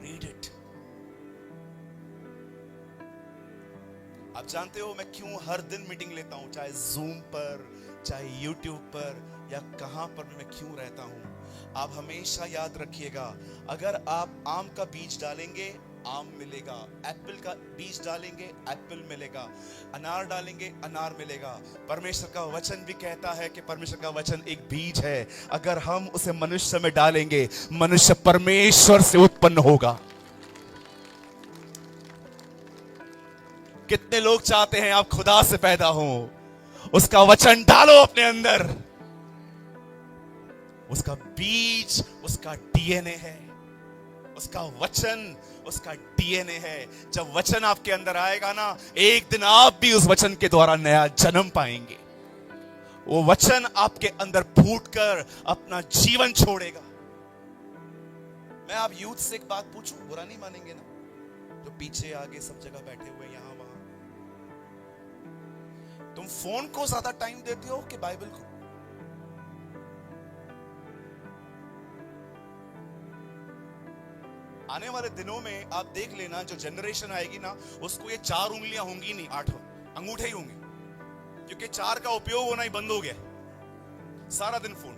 Read it. आप जानते हो मैं क्यों हर दिन मीटिंग लेता हूं, चाहे जूम पर, चाहे यूट्यूब पर, या कहां पर भी मैं क्यों रहता हूं। आप हमेशा याद रखिएगा, अगर आप आम का बीज डालेंगे आम मिलेगा, एप्पल का बीज डालेंगे एप्पल मिलेगा, अनार डालेंगे अनार मिलेगा। परमेश्वर का वचन भी कहता है कि परमेश्वर का वचन एक बीज है, अगर हम उसे मनुष्य में डालेंगे, मनुष्य परमेश्वर से उत्पन्न होगा। कितने लोग चाहते हैं आप खुदा से पैदा हो? उसका वचन डालो अपने अंदर, उसका बीज उसका डीएनए है, उसका वचन उसका डीएनए है। जब वचन आपके अंदर आएगा ना, एक दिन आप भी उस वचन के द्वारा नया जन्म पाएंगे। वो वचन आपके अंदर फूटकर अपना जीवन छोड़ेगा। मैं आप यूथ से एक बात पूछूं, बुरा नहीं मानेंगे ना? जो पीछे आगे सब जगह बैठे हुए यहां वहां, तुम फोन को ज्यादा टाइम देते हो कि बाइबल को? आने वाले दिनों में आप देख लेना, जो जनरेशन आएगी ना, उसको ये 4 उंगलियां होंगी नहीं, 8 अंगूठे ही होंगे, क्योंकि 4 का उपयोग होना ही बंद हो गया। सारा दिन फोन।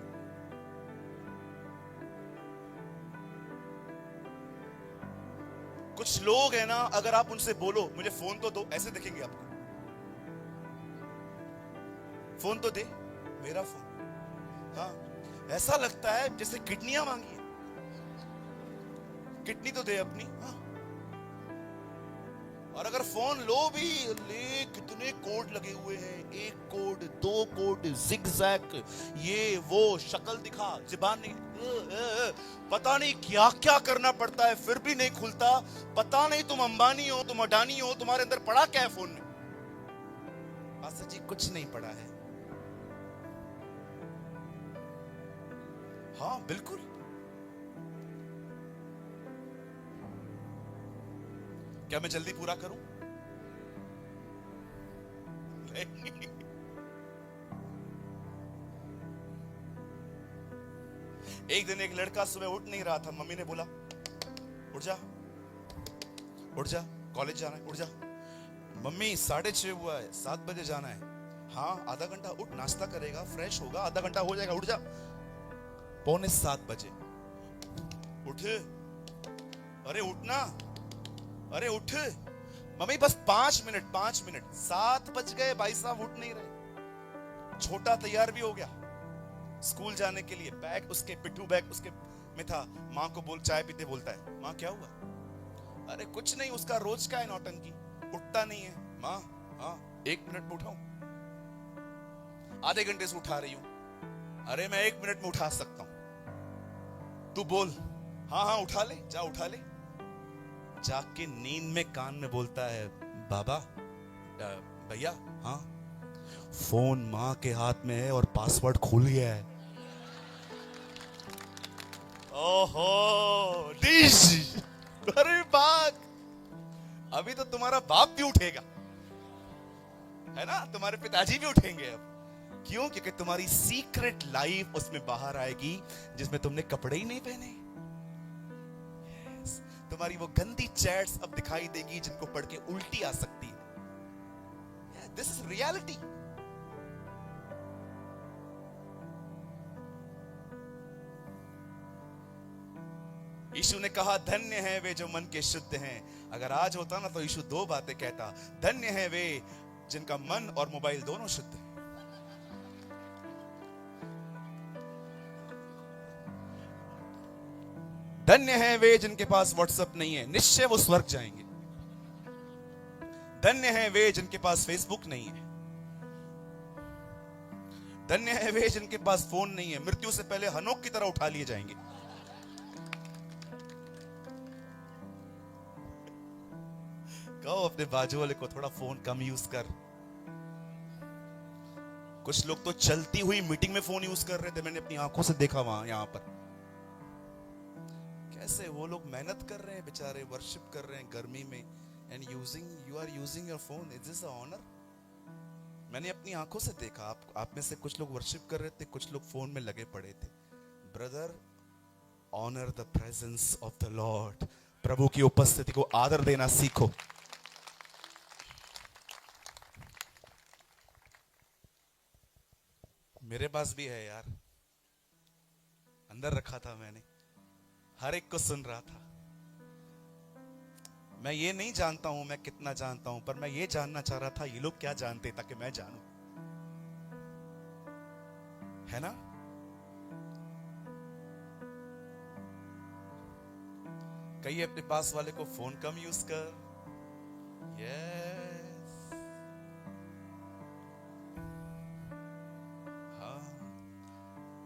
कुछ लोग हैं ना, अगर आप उनसे बोलो मुझे फोन तो दो, ऐसे देखेंगे आपको। फोन तो दे, मेरा फोन। हाँ, ऐसा लगता है जैसे किडनियां मांगी है, किडनी तो दे अपनी। हाँ। और अगर फोन लो भी, ले कितने कोड लगे हुए हैं, 1 कोड 2 कोड, जिगजैग, ये वो, शक्ल दिखा, जुबान नहीं, पता नहीं क्या क्या करना पड़ता है, फिर भी नहीं खुलता। पता नहीं तुम अंबानी हो, तुम अडानी हो, तुम्हारे अंदर पड़ा क्या है फोन में? पास्टर जी कुछ नहीं पड़ा है। हाँ बिल्कुल। क्या मैं जल्दी पूरा करूं? एक दिन एक लड़का सुबह उठ नहीं रहा था, मम्मी ने बोला उठ जा, उठ जा, कॉलेज जाना है, उठ जा। मम्मी 6:30 हुआ है, 7 बजे जाना है। हाँ आधा घंटा, उठ, नाश्ता करेगा, फ्रेश होगा, आधा घंटा हो जाएगा, उठ जा। 6:45 बजे उठ, अरे उठना, अरे उठ मम्मी, बस 5 मिनट 5 मिनट। 7 बज गए, भाई साहब उठ नहीं रहे। छोटा तैयार भी हो गया स्कूल जाने के लिए, बैग उसके, पिट्ठू बैग उसके में था। माँ को बोल, चाय पीते बोलता है, माँ क्या हुआ? अरे कुछ नहीं, उसका रोज का है नौटंकी, उठता नहीं है। माँ हाँ 1 मिनट में उठाऊं? आधे घंटे से उठा रही हूं। अरे मैं 1 मिनट में उठा सकता हूं, तू बोल। हाँ हाँ उठा ले, जा उठा ले। जाके नींद में कान में बोलता है, बाबा भैया, हाँ फोन माँ के हाथ में है और पासवर्ड खुल गया है। ओहो डिश, अरे बाग, अभी तो तुम्हारा बाप भी उठेगा, है ना? तुम्हारे पिताजी भी उठेंगे अब। क्यों? क्योंकि तुम्हारी सीक्रेट लाइफ उसमें बाहर आएगी, जिसमें तुमने कपड़े ही नहीं पहने। तुम्हारी वो गंदी चैट्स अब दिखाई देगी, जिनको पढ़ के उल्टी आ सकती है। This is reality. यीशु ने कहा, धन्य है वे जो मन के शुद्ध हैं। अगर आज होता ना तो यीशु 2 बातें कहता, धन्य है वे जिनका मन और मोबाइल दोनों शुद्ध है। धन्य है वे जिनके पास व्हाट्सएप नहीं है, निश्चय वो स्वर्ग जाएंगे। धन्य है वे जिनके पास फेसबुक नहीं है। धन्य है वे जिनके पास फोन नहीं है, मृत्यु से पहले हनोक की तरह उठा लिए जाएंगे। कहो अपने बाजू वाले को, थोड़ा फोन कम यूज कर। कुछ लोग तो चलती हुई मीटिंग में फोन यूज कर रहे थे, मैंने अपनी आंखों से देखा वहां, यहां पर। कैसे वो लोग मेहनत कर रहे हैं बेचारे, वर्शिप कर रहे हैं गर्मी में, and you are using your phone. Is this a honour? मैंने अपनी आंखों से देखा। आप में से कुछ लोग वर्शिप कर रहे थे, कुछ लोग फोन में लगे पड़े थे। Brother, honour the presence of the Lord. प्रभु की उपस्थिति को आदर देना सीखो। मेरे पास भी है यार, अंदर रखा था मैंने, हर एक को सुन रहा था। मैं ये नहीं जानता हूं मैं कितना जानता हूं, पर मैं ये जानना चाह रहा था ये लोग क्या जानते, ताकि मैं जानूं, है ना। कहिए अपने पास वाले को, फोन कम यूज कर। यस, हाँ।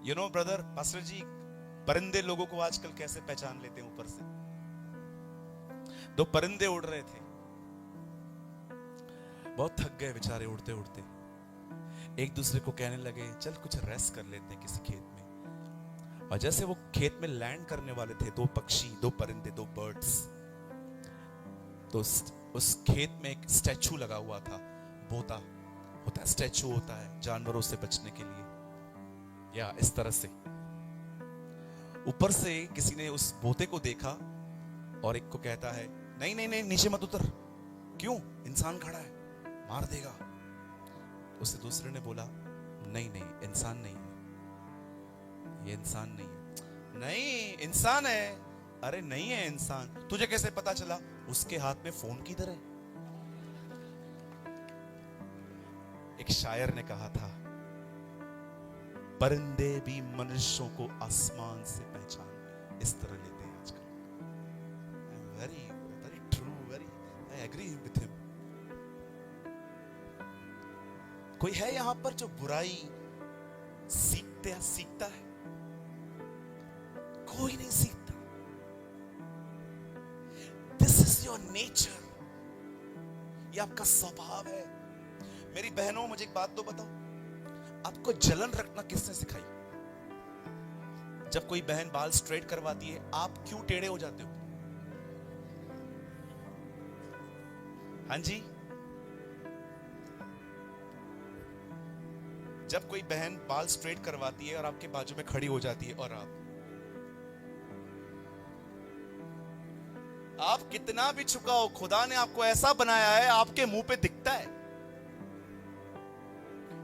यू नो ब्रदर पास्टर जी, परिंदे लोगों को आजकल कैसे पहचान लेते हैं? ऊपर से दो परिंदे उड़ रहे थे, बहुत थक गए बेचारे उड़ते उड़ते, एक दूसरे को कहने लगे चल कुछ रेस्ट कर लेते हैं किसी खेत में। और जैसे वो खेत में लैंड करने वाले थे, दो पक्षी, दो परिंदे, दो बर्ड्स, तो उस खेत में एक स्टैचू लगा हुआ था, बोता होता है, स्टैचू होता है जानवरों से बचने के लिए, या इस तरह से। ऊपर से किसी ने उस बोते को देखा और एक को कहता है नहीं नहीं नहीं नीचे मत उतर, क्यों, इंसान खड़ा है मार देगा। उससे दूसरे ने बोला नहीं नहीं इंसान नहीं है, ये इंसान नहीं है। नहीं इंसान है। अरे नहीं है इंसान, तुझे कैसे पता चला? उसके हाथ में फोन किधर है? एक शायर ने कहा था परिंदे भी मनुष्यों को आसमान से पहचान इस तरह लेते हैं आजकल। Very very true, very I agree with him. कोई है यहां पर जो बुराई सीखता है? कोई नहीं सीखता। दिस इज योर नेचर, ये आपका स्वभाव है। मेरी बहनों मुझे एक बात तो बताओ, आपको जलन रखना किसने सिखाई? जब कोई बहन बाल स्ट्रेट करवाती है आप क्यों टेढ़े हो जाते हो? हाँ जी, जब कोई बहन बाल स्ट्रेट करवाती है और आपके बाजू में खड़ी हो जाती है और आप कितना भी झुकाओ, खुदा ने आपको ऐसा बनाया है आपके मुंह पे दिखता है।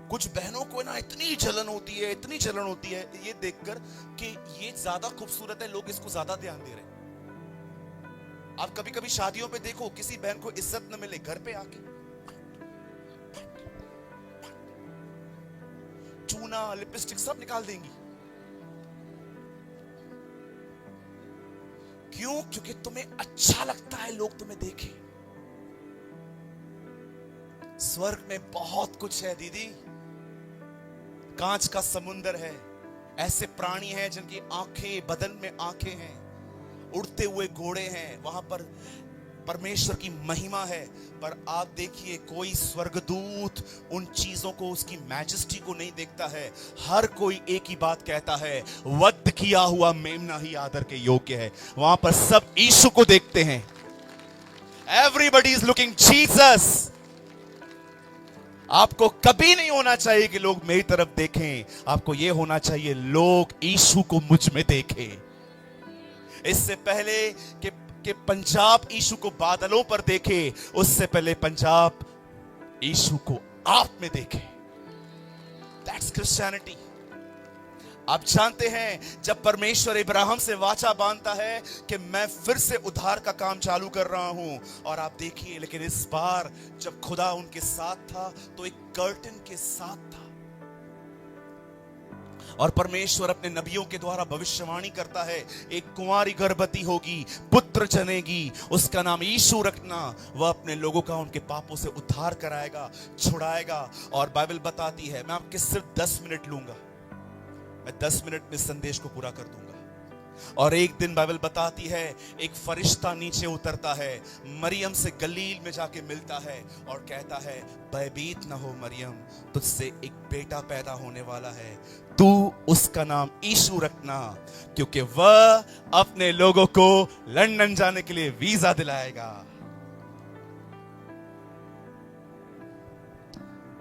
कुछ बहनों को ना इतनी जलन होती है, इतनी जलन होती है ये देखकर कि ये ज्यादा खूबसूरत है, लोग इसको ज्यादा ध्यान दे रहे हैं। आप कभी कभी शादियों पे देखो, किसी बहन को इज्जत न मिले, घर पे आके चूना लिपस्टिक सब निकाल देंगी। क्यों? क्योंकि तुम्हें अच्छा लगता है लोग तुम्हें देखें। स्वर्ग में बहुत कुछ है दीदी, कांच का समुंदर है, ऐसे प्राणी हैं जिनकी आंखें, बदन में आंखें हैं, उड़ते हुए घोड़े हैं, वहां पर परमेश्वर की महिमा है। पर आप देखिए कोई स्वर्गदूत उन चीजों को, उसकी मैजेस्टी को नहीं देखता है। हर कोई एक ही बात कहता है, वध किया हुआ मेमना ही आदर के योग्य है। वहां पर सब यीशु को देखते हैं। Everybody is looking Jesus. आपको कभी नहीं होना चाहिए कि लोग मेरी तरफ देखें, आपको यह होना चाहिए लोग यीशु को मुझ में देखें। इससे पहले कि पंजाब यीशु को बादलों पर देखे, उससे पहले पंजाब यीशु को आप में देखे। That's Christianity. आप जानते हैं जब परमेश्वर इब्राहिम से वाचा बांधता है कि मैं फिर से उद्धार का काम चालू कर रहा हूं, और आप देखिए लेकिन इस बार जब खुदा उनके साथ था तो एक कर्टन के साथ था, और परमेश्वर अपने नबियों के द्वारा भविष्यवाणी करता है, एक कुंवारी गर्भवती होगी, पुत्र जनेगी, उसका नाम यीशु रखना। वह अपने लोगों का उनके पापों से उद्धार कराएगा, छुड़ाएगा। और बाइबल बताती है, मैं आपके सिर्फ 10 मिनट लूंगा, मैं 10 मिनट में संदेश को पूरा कर दूंगा। और एक दिन बाइबल बताती है एक फरिश्ता नीचे उतरता है, मरियम से गलील में जाके मिलता है और कहता है, भयभीत ना हो मरियम, तुझसे एक बेटा पैदा होने वाला है, तू उसका नाम यीशु रखना, क्योंकि वह अपने लोगों को लंदन जाने के लिए वीजा दिलाएगा।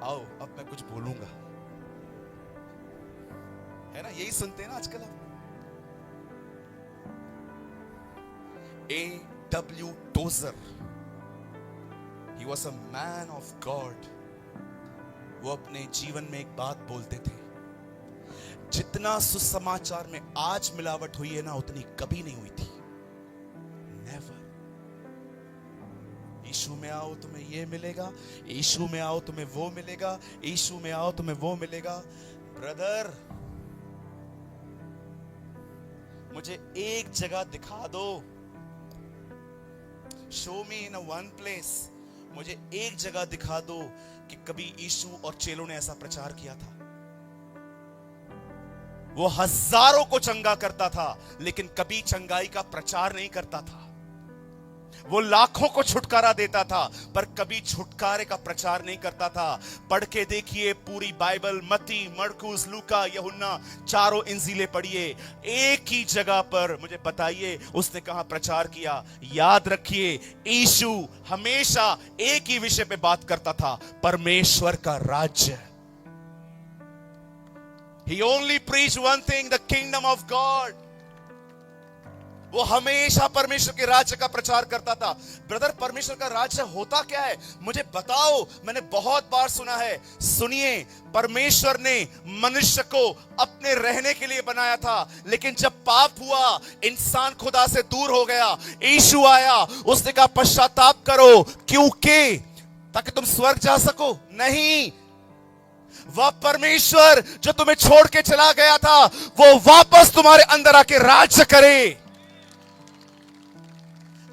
आओ अब मैं कुछ बोलूंगा, है ना, यही सुनते हैं ना आजकल हम। A.W. Tozer, he was a man of God. वो अपने जीवन में एक बात बोलते थे, जितना सुसमाचार में आज मिलावट हुई है ना, उतनी कभी नहीं हुई थी। नेवर। यीशु में आओ तुम्हें ये मिलेगा, यीशु में आओ तुम्हें वो मिलेगा, यीशु में आओ तुम्हें वो मिलेगा। ब्रदर, मुझे एक जगह दिखा दो, show me in one place, मुझे एक जगह दिखा दो कि कभी यीशु और चेलों ने ऐसा प्रचार किया था। वो हजारों को चंगा करता था, लेकिन कभी चंगाई का प्रचार नहीं करता था। वो लाखों को छुटकारा देता था, पर कभी छुटकारे का प्रचार नहीं करता था। पढ़ के देखिए पूरी बाइबल, मत्ती, मरकुस, लूका, यूहन्ना, चारों इंजीलें पढ़िए, एक ही जगह पर मुझे बताइए उसने कहां प्रचार किया। याद रखिए, यीशु हमेशा एक ही विषय पे बात करता था, परमेश्वर का राज्य। He only preached one thing, the kingdom of God. वो हमेशा परमेश्वर के राज्य का प्रचार करता था। ब्रदर, परमेश्वर का राज्य होता क्या है? मुझे बताओ। मैंने बहुत बार सुना है। सुनिए, परमेश्वर ने मनुष्य को अपने रहने के लिए बनाया था, लेकिन जब पाप हुआ, इंसान खुदा से दूर हो गया, यीशु आया, उसने कहा पश्चाताप करो। क्योंकि ताकि तुम स्वर्ग जा सको? नहीं, वह परमेश्वर जो तुम्हें छोड़ के चला गया था, वो वापस तुम्हारे अंदर आके राज्य करे।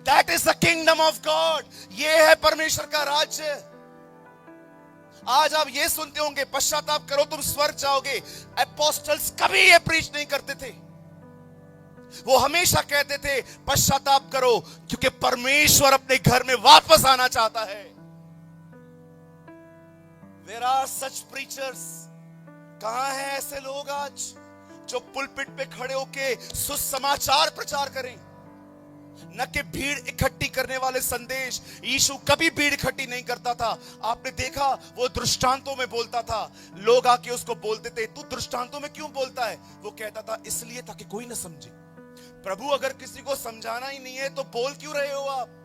That is the kingdom of God. ये है परमेश्वर का राज्य। आज आप ये सुनते होंगे, पश्चाताप करो तुम स्वर्ग जाओगे। एपोस्टल्स कभी ये प्रीच नहीं करते थे। वो हमेशा कहते थे पश्चाताप करो, क्योंकि परमेश्वर अपने घर में वापस आना चाहता है। There are such preachers. कहां हैं ऐसे लोग आज जो पुलपिट पे खड़े होके सुसमाचार प्रचार करें? न कि भीड़ इकट्ठी करने वाले संदेश। यीशु कभी भीड़ इकट्ठी नहीं करता था। आपने देखा, वो दृष्टांतों में बोलता था। लोग आके उसको बोलते थे, तू दृष्टांतों में क्यों बोलता है? वो कहता था, इसलिए ताकि कोई ना समझे। प्रभु, अगर किसी को समझाना ही नहीं है तो बोल क्यों रहे हो आप?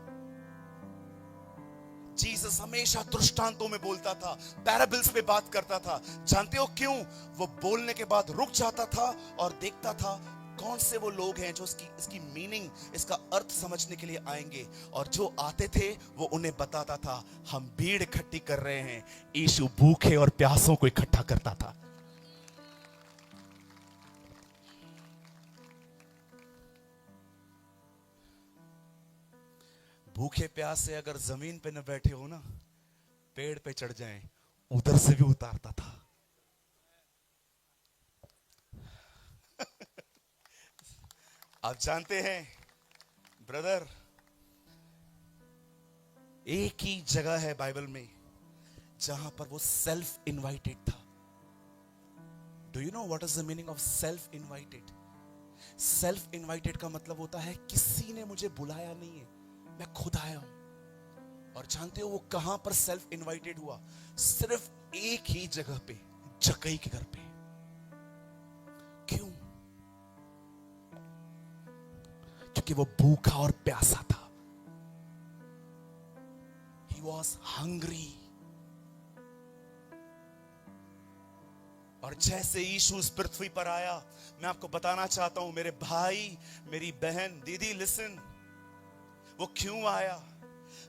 जीसस हमेशा दृष्टांतों में बोलता था, पैराबल्स में बात करता था। जानते हो क्यों? वो बोलने के बाद रुक जाता था और देखता था कौन से वो लोग हैं जो इसकी मीनिंग, इसका अर्थ समझने के लिए आएंगे। और जो आते थे वो उन्हें बताता था, हम भीड़ इकट्ठी कर रहे हैं। यीशु भूखे और प्यासों को इकट्ठा करता था। भूखे प्यासे अगर जमीन पे न बैठे हो ना, पेड़ पे चढ़ जाएं, उधर से भी उतारता था। आप जानते हैं ब्रदर, एक ही जगह है बाइबल में जहां पर वो सेल्फ इनवाइटेड था। Do you know what is the meaning of self invited? Self invited का मतलब होता है किसी ने मुझे बुलाया नहीं है, मैं खुद आया हूं। और जानते हो वो कहां पर सेल्फ इनवाइटेड हुआ? सिर्फ एक ही जगह पे, जक्कई के घर पे। क्यों? क्योंकि वो भूखा और प्यासा था। He was hungry. और जैसे यीशु इस पृथ्वी पर आया, मैं आपको बताना चाहता हूं मेरे भाई, मेरी बहन, दीदी, लिसन, वो क्यों आया?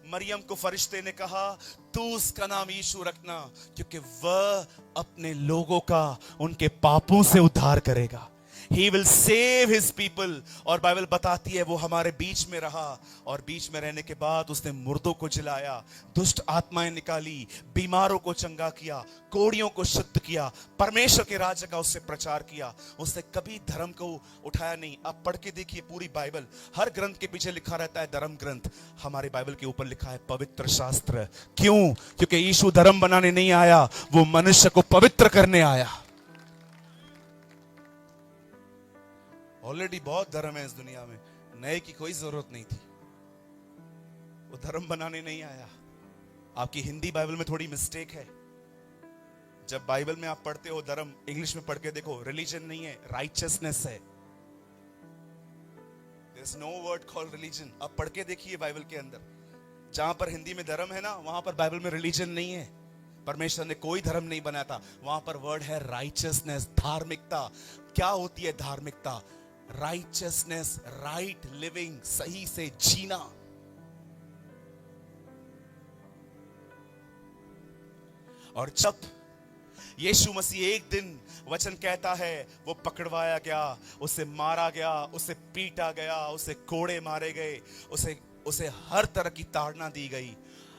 मरियम को फरिश्ते ने कहा, तू उसका नाम यीशु रखना, क्योंकि वह अपने लोगों का उनके पापों से उद्धार करेगा। He will save his people। और बाइबल बताती है वो हमारे बीच में रहा, और बीच में रहने के बाद उसने मुर्दों को जिलाया, दुष्ट आत्माएं निकाली, बीमारों को चंगा किया, कोढ़ियों को शुद्ध किया, परमेश्वर के राज्य का उससे प्रचार किया। उसने कभी धर्म को उठाया नहीं। आप पढ़ के देखिए पूरी बाइबल, हर ग्रंथ के पीछे लिखा रहता है धर्म ग्रंथ। हमारे बाइबल के ऊपर लिखा है पवित्र शास्त्र। क्यों? क्योंकि यीशु धर्म बनाने नहीं आया, वो मनुष्य को पवित्र करने आया। ऑलरेडी बहुत धर्म है इस दुनिया में, नए की कोई जरूरत नहीं थी। वो धर्म बनाने नहीं आया। आपकी हिंदी बाइबल में थोड़ी मिस्टेक है। जब बाइबल में आप पढ़ते हो धर्म, इंग्लिश में पढ़ के देखो, रिलीजन नहीं है, राइचियसनेस है। There is no word called religion. आप पढ़ के देखिए बाइबल के अंदर, जहां पर हिंदी में धर्म है ना, वहां पर बाइबल में रिलीजन नहीं है। परमेश्वर ने कोई धर्म नहीं बनाया था। वहां पर वर्ड है राइचियसनेस, धार्मिकता। क्या होती है धार्मिकता? राइचियसनेस, राइट लिविंग, सही से जीना। और जब यीशु मसीह एक दिन, वचन कहता है, वो पकड़वाया गया, उसे मारा गया, उसे पीटा गया, उसे कोड़े मारे गए, उसे हर तरह की ताड़ना दी गई,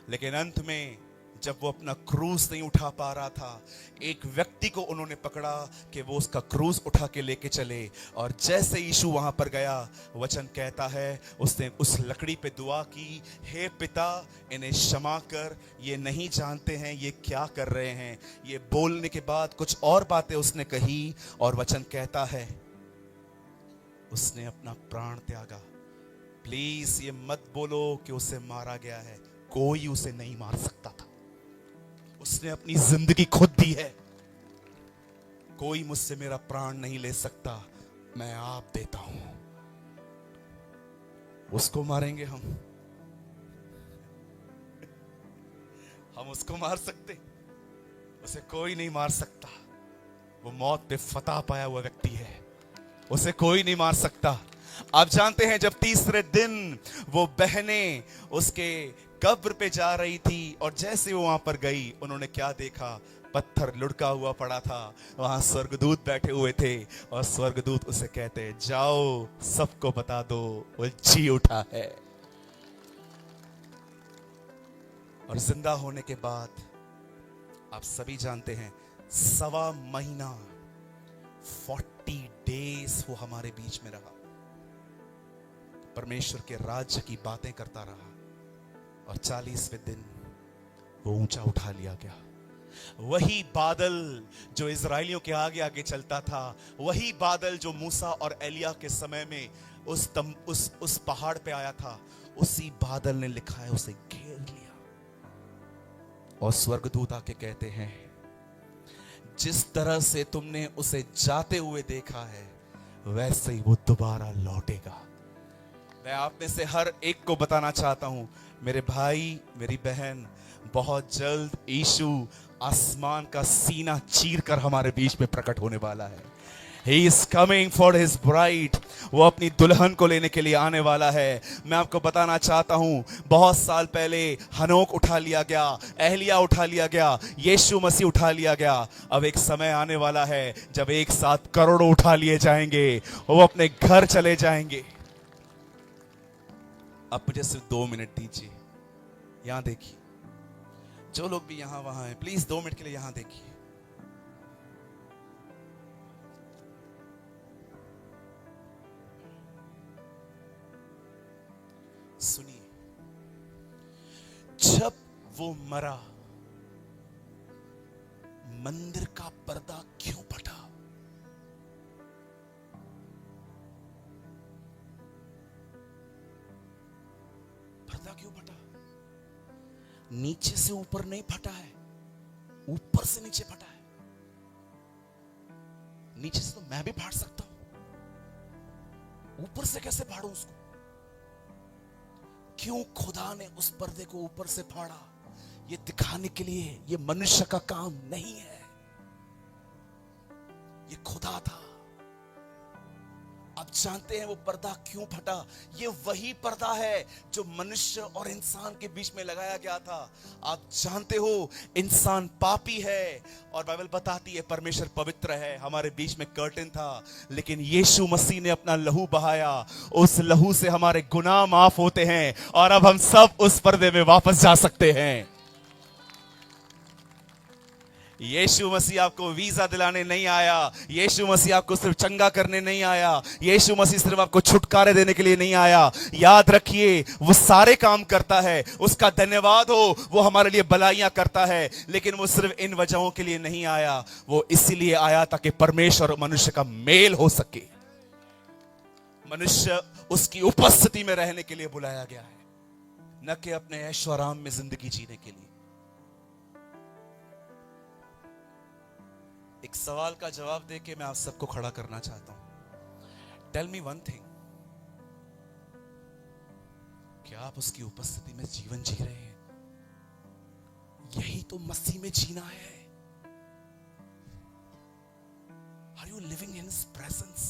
लेकिन अंत में जब वो अपना क्रूस नहीं उठा पा रहा था, एक व्यक्ति को उन्होंने पकड़ा कि वो उसका क्रूस उठा के लेके चले। और जैसे यीशु वहां पर गया, वचन कहता है, उसने उस लकड़ी पे दुआ की, हे पिता, इन्हें क्षमा कर, ये नहीं जानते हैं ये क्या कर रहे हैं। ये बोलने के बाद कुछ और बातें उसने कही, और वचन कहता है उसने अपना प्राण त्यागा। प्लीज ये मत बोलो कि उसे मारा गया है, कोई उसे नहीं मार सकता था। उसने अपनी जिंदगी खुद दी है। कोई मुझसे मेरा प्राण नहीं ले सकता, मैं आप देता हूं। उसको मारेंगे हम उसको मार सकते, उसे कोई नहीं मार सकता। वो मौत पे फतह पाया हुआ व्यक्ति है, उसे कोई नहीं मार सकता। आप जानते हैं, जब तीसरे दिन वो बहनें उसके कब्र पे जा रही थी, और जैसे वो वहां पर गई, उन्होंने क्या देखा? पत्थर लुढ़का हुआ पड़ा था, वहां स्वर्गदूत बैठे हुए थे, और स्वर्गदूत उसे कहते, जाओ सबको बता दो वो जी उठा है। और जिंदा होने के बाद आप सभी जानते हैं, 1.25 महीना 40 डेज वो हमारे बीच में रहा, परमेश्वर के राज्य की बातें करता रहा, और 40वें दिन वो ऊंचा उठा लिया गया। वही बादल जो इजराइलियों के आगे आगे चलता था, वही बादल जो मूसा और एलिया के समय में उस पहाड़ पे आया था, उसी बादल ने लिखा है उसे घेर लिया। और स्वर्गदूत आके कहते हैं, जिस तरह से तुमने उसे जाते हुए देखा है, वैसे ही वो दोबारा लौटेगा। मैं आप में से हर एक को बताना चाहता हूं, मेरे भाई, मेरी बहन, बहुत जल्द यीशु आसमान का सीना चीर कर हमारे बीच में प्रकट होने वाला है। He is coming for his bride. वो अपनी दुल्हन को लेने के लिए आने वाला है। मैं आपको बताना चाहता हूं, बहुत साल पहले हनोक उठा लिया गया, एहलिया उठा लिया गया, यीशु मसीह उठा लिया गया। अब एक समय आने वाला है जब एक साथ करोड़ों उठा लिए जाएंगे, वो अपने घर चले जाएंगे। अब मुझे सिर्फ 2 मिनट दीजिए, यहां देखिए, जो लोग भी यहां वहां हैं, प्लीज 2 मिनट के लिए यहां देखिए। सुनिए, जब वो मरा, मंदिर का पर्दा क्यों फटा? पर्दा क्यों फटा? नीचे से ऊपर नहीं फटा है, ऊपर से नीचे फटा है। नीचे से तो मैं भी फाड़ सकता हूं, ऊपर से कैसे फाड़ूं उसको? क्यों खुदा ने उस पर्दे को ऊपर से फाड़ा? ये दिखाने के लिए ये मनुष्य का काम नहीं है, ये खुदा था। आप जानते हैं वो पर्दा क्यों फटा? ये वही पर्दा है जो मनुष्य और इंसान के बीच में लगाया गया था। आप जानते हो इंसान पापी है, और बाइबल बताती है परमेश्वर पवित्र है। हमारे बीच में कर्टन था, लेकिन यीशु मसीह ने अपना लहू बहाया, उस लहू से हमारे गुनाह माफ होते हैं, और अब हम सब उस पर्दे में वापस जा सकते हैं। यीशु मसीह आपको वीजा दिलाने नहीं आया, यीशु मसीह आपको सिर्फ चंगा करने नहीं आया, यीशु मसीह सिर्फ आपको छुटकारे देने के लिए नहीं आया। याद रखिए, वो सारे काम करता है, उसका धन्यवाद हो, वो हमारे लिए भलाइयां करता है, लेकिन वो सिर्फ इन वजहों के लिए नहीं आया। वो इसीलिए आया ताकि परमेश्वर और मनुष्य का मेल हो सके। मनुष्य उसकी उपस्थिति में रहने के लिए बुलाया गया है, न कि अपने ऐशो आराम में जिंदगी जीने के लिए। एक सवाल का जवाब देके मैं आप सबको खड़ा करना चाहता हूं। टेल मी वन थिंग, क्या आप उसकी उपस्थिति में जीवन जी रहे हैं? यही तो मसीह में जीना है। Are you living in his presence?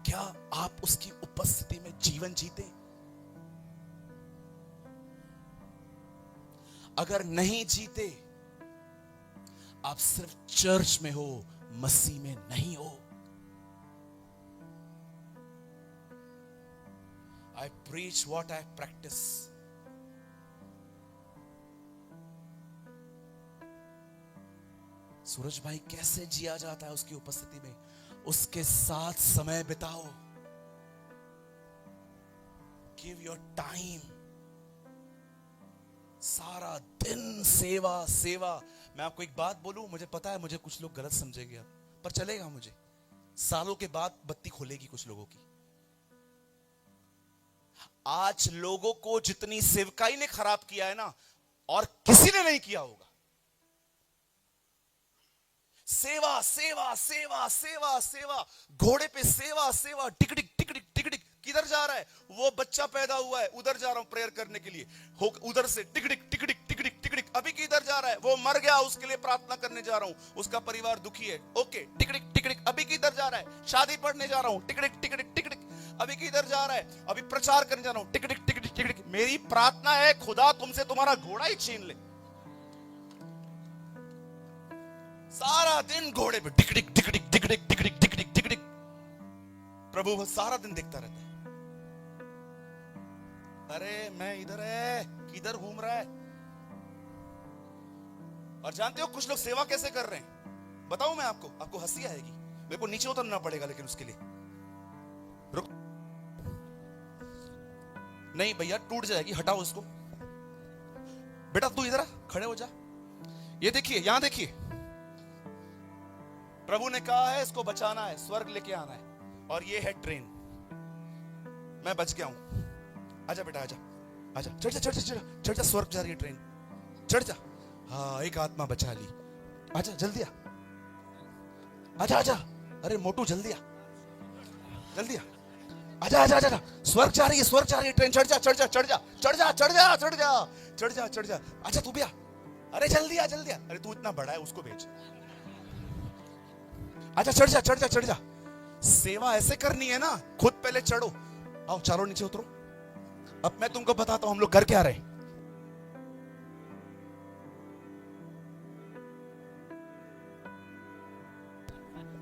क्या आप उसकी उपस्थिति में जीवन जीते? अगर नहीं जीते, आप सिर्फ चर्च में हो, मसीह में नहीं हो। I preach what I practice. सूरज भाई, कैसे जिया जाता है उसकी उपस्थिति में? उसके साथ समय बिताओ। Give your time. सारा दिन सेवा सेवा। मैं आपको एक बात बोलूं, मुझे पता है मुझे कुछ लोग गलत समझेंगे अब, पर चलेगा। मुझे सालों के बाद बत्ती खोलेगी कुछ लोगों की। आज लोगों को जितनी सेवकाई ने खराब किया है ना, और किसी ने नहीं किया होगा। सेवा सेवा सेवा सेवा सेवा, घोड़े पे सेवा सेवा, टिकटिक टिकटिक टिकटिक। किधर जा रहा है? वो बच्चा पैदा हुआ है, उधर जा रहा हूं प्रेयर करने के लिए। उधर से टिकटिक टिकटिक टिकटिक टिकटिक। अभी किधर जा रहा है? वो मर गया, उसके लिए प्रार्थना करने जा रहा हूं, उसका परिवार दुखी है। ओके, टिकटिक टिकटिक। अभी किधर जा रहा है? शादी पढ़ने जा रहा हूं, टिकटिक टिकटिक टिकटिक। अभी किधर जा रहा है? अभी प्रचार करने जा रहा हूं, टिकटिक टिकटिक टिकटिक। मेरी प्रार्थना है खुदा तुमसे तुम्हारा घोड़ा ही छीन ले। सारा दिन घोड़े पे टिकटिक टिकटिक टिकटिक टिकटिक टिकटिक टिकटिक। प्रभु वो सारा दिन देखता रहता है, अरे मैं इधर है, किधर घूम रहा है। और जानते हो कुछ लोग सेवा कैसे कर रहे हैं? बताऊं मैं आपको हंसी आएगी। मेरे को नीचे उतरना पड़ेगा, लेकिन उसके लिए रुक। नहीं भैया, टूट जाएगी, हटाओ इसको। बेटा तू इधर आ, खड़े हो जा। ये देखिए, यहां देखिए, प्रभु ने कहा है इसको बचाना है, स्वर्ग लेके आना है। और ये है ट्रेन। मैं बच गया हूं। आजा बेटा, आजा आजा, चढ़ जा चढ़ जा चढ़ जा। स्वर्ग जा रही है ट्रेन, चढ़ जा। हाँ, एक आत्मा बचा ली। आजा जल्दी आ, आजा आजा। अरे मोटू जल्दी आ, जल्दी आ, आजा आजा आजा। स्वर्ग जा रही है, स्वर्ग जा रही है ट्रेन। चढ़ जा चढ़ जा चढ़ जा चढ़ जा चढ़ जा चढ़ जा चढ़ जा चढ़ जा। आजा तू भी आ, अरे जल्दी आ जल्दी आ। अरे तू इतना बड़ा है, उसको भेज। आजा चढ़ जा चढ़ जा चढ़ जा। सेवा ऐसे करनी है ना, खुद पहले चढ़ो। आओ चारों नीचे उतरो। अब मैं तुमको बताता हूं हम लोग कर क्या रहे।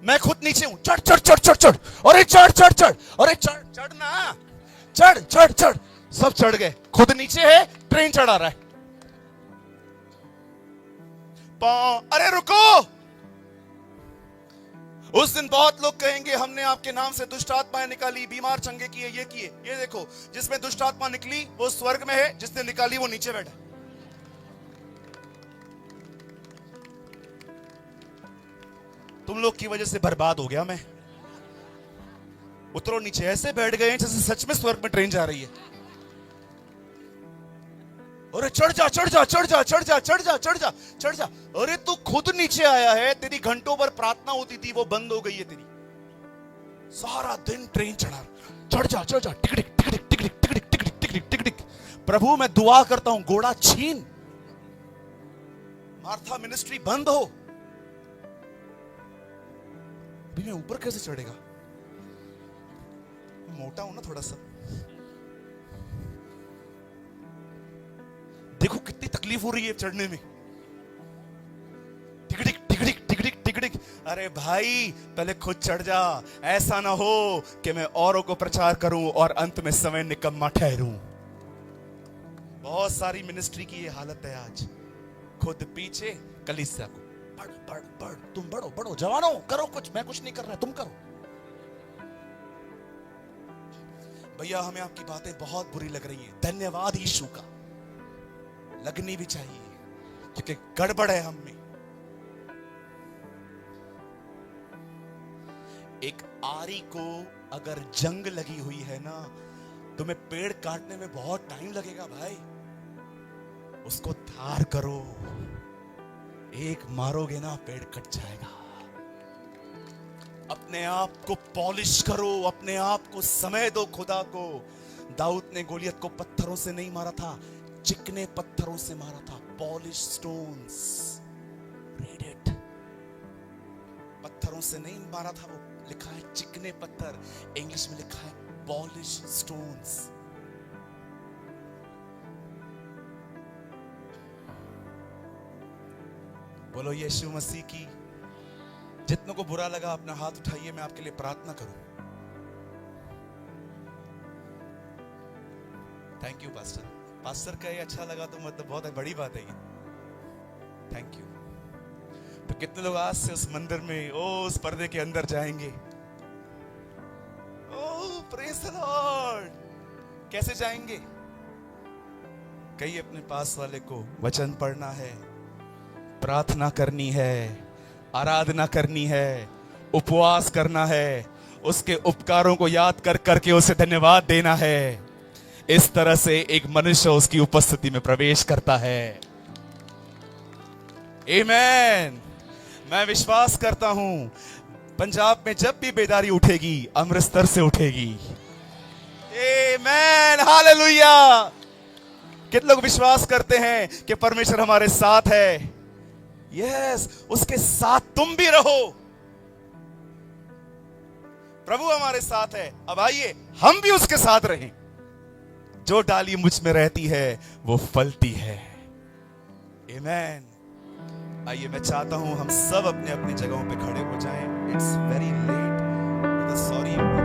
मैं खुद नीचे हूं, चढ़ चढ़ चढ़ चढ़ चढ़। अरे चढ़ चढ़ चढ़, अरे चढ़ चढ़ ना, चढ़ चढ़ चढ़। सब चढ़ गए, खुद नीचे है, ट्रेन चढ़ा रहा है। अरे रुको। उस दिन बहुत लोग कहेंगे हमने आपके नाम से दुष्ट आत्माएं निकाली, बीमार चंगे किए, ये किए। ये देखो, जिसमें दुष्ट आत्मा निकली वो स्वर्ग में है, जिसने निकाली वो नीचे बैठा। तुम लोग की वजह से बर्बाद हो गया मैं। उतरो नीचे। ऐसे बैठ गए जैसे सच में स्वर्ग में ट्रेन जा रही है। अरे चढ़ जा चढ़ जा चढ़ जा चढ़ जा चढ़ जा चढ़ जा चढ़ जा। अरे तू खुद नीचे आया है, तेरी घंटों भर प्रार्थना होती थी वो बंद हो गई है तेरी। सारा दिन ट्रेन चढ़ा, चढ़ जा चढ़ जा, टिकटिक टिकटिक टिकटिक टिकटिक टिकटिक टिकटिक टिकटिक। प्रभु मैं दुआ करता हूं घोड़ा छीन, मार्था मिनिस्ट्री बंद हो। अभी मैं ऊपर कैसे चढ़ेगा? मोटा हूं ना थोड़ा सा। देखो कितनी तकलीफ हो रही है चढ़ने में। टिकटिक टिकटिक टिकटिक टिकटिक। अरे भाई पहले खुद चढ़ जा। ऐसा ना हो कि मैं औरों को प्रचार करूं और अंत में समय निकम्मा ठहरूं। बहुत सारी मिनिस्ट्री की ये हालत है आज। खुद पीछे, कलीसिया को बढ़ बढ़ बढ़, तुम बढ़ो बढ़ो, जवानों करो कुछ, मैं कुछ नहीं कर रहा, तुम करो। भैया हमें आपकी बातें बहुत बुरी लग रही हैं, धन्यवाद यीशु का, लगनी भी चाहिए क्योंकि गड़बड़ है हम में। एक आरी को अगर जंग लगी हुई है ना, तुम्हें पेड़ काटने में बहुत टाइम लगेगा भाई। उसको धार करो, एक मारोगे ना पेड़ कट जाएगा। अपने आप को पॉलिश करो, अपने आप को समय दो खुदा को। दाऊद ने गोलियत को पत्थरों से नहीं मारा था, चिकने पत्थरों से मारा था, पॉलिश स्टोन्स। Read it. पत्थरों से नहीं मारा था, वो लिखा है चिकने पत्थर, इंग्लिश में लिखा है पॉलिश स्टोन्स। बोलो यीशु मसीह की। जितनों को बुरा लगा अपना हाथ उठाइए, मैं आपके लिए प्रार्थना करूं। Thank you pastor. पास्टर का ये अच्छा लगा तो मतलब बहुत बड़ी बात है ये। Thank you. तो कितने लोग आज से उस मंदिर में, उस पर्दे के अंदर जाएंगे? ओह प्रेज द लॉर्ड। कैसे जाएंगे? कई अपने पास वाले को वचन पढ़ना है, प्रार्थना करनी है, आराधना करनी है, उपवास करना है, उसके उपकारों को याद कर करके उसे धन्यवाद देना है। इस तरह से एक मनुष्य उसकी उपस्थिति में प्रवेश करता है। आमीन। मैं विश्वास करता हूं पंजाब में जब भी बेदारी उठेगी, अमृतसर से उठेगी। आमीन, हालेलुया। कितने लोग विश्वास करते हैं कि परमेश्वर हमारे साथ है? यस, उसके साथ तुम भी रहो। प्रभु हमारे साथ है, अब आइए हम भी उसके साथ रहें। जो डाली मुझ में रहती है वो फलती है। आमीन। आइए, मैं चाहता हूं हम सब अपने अपनी जगहों पे खड़े हो जाएं। It's very late, sorry.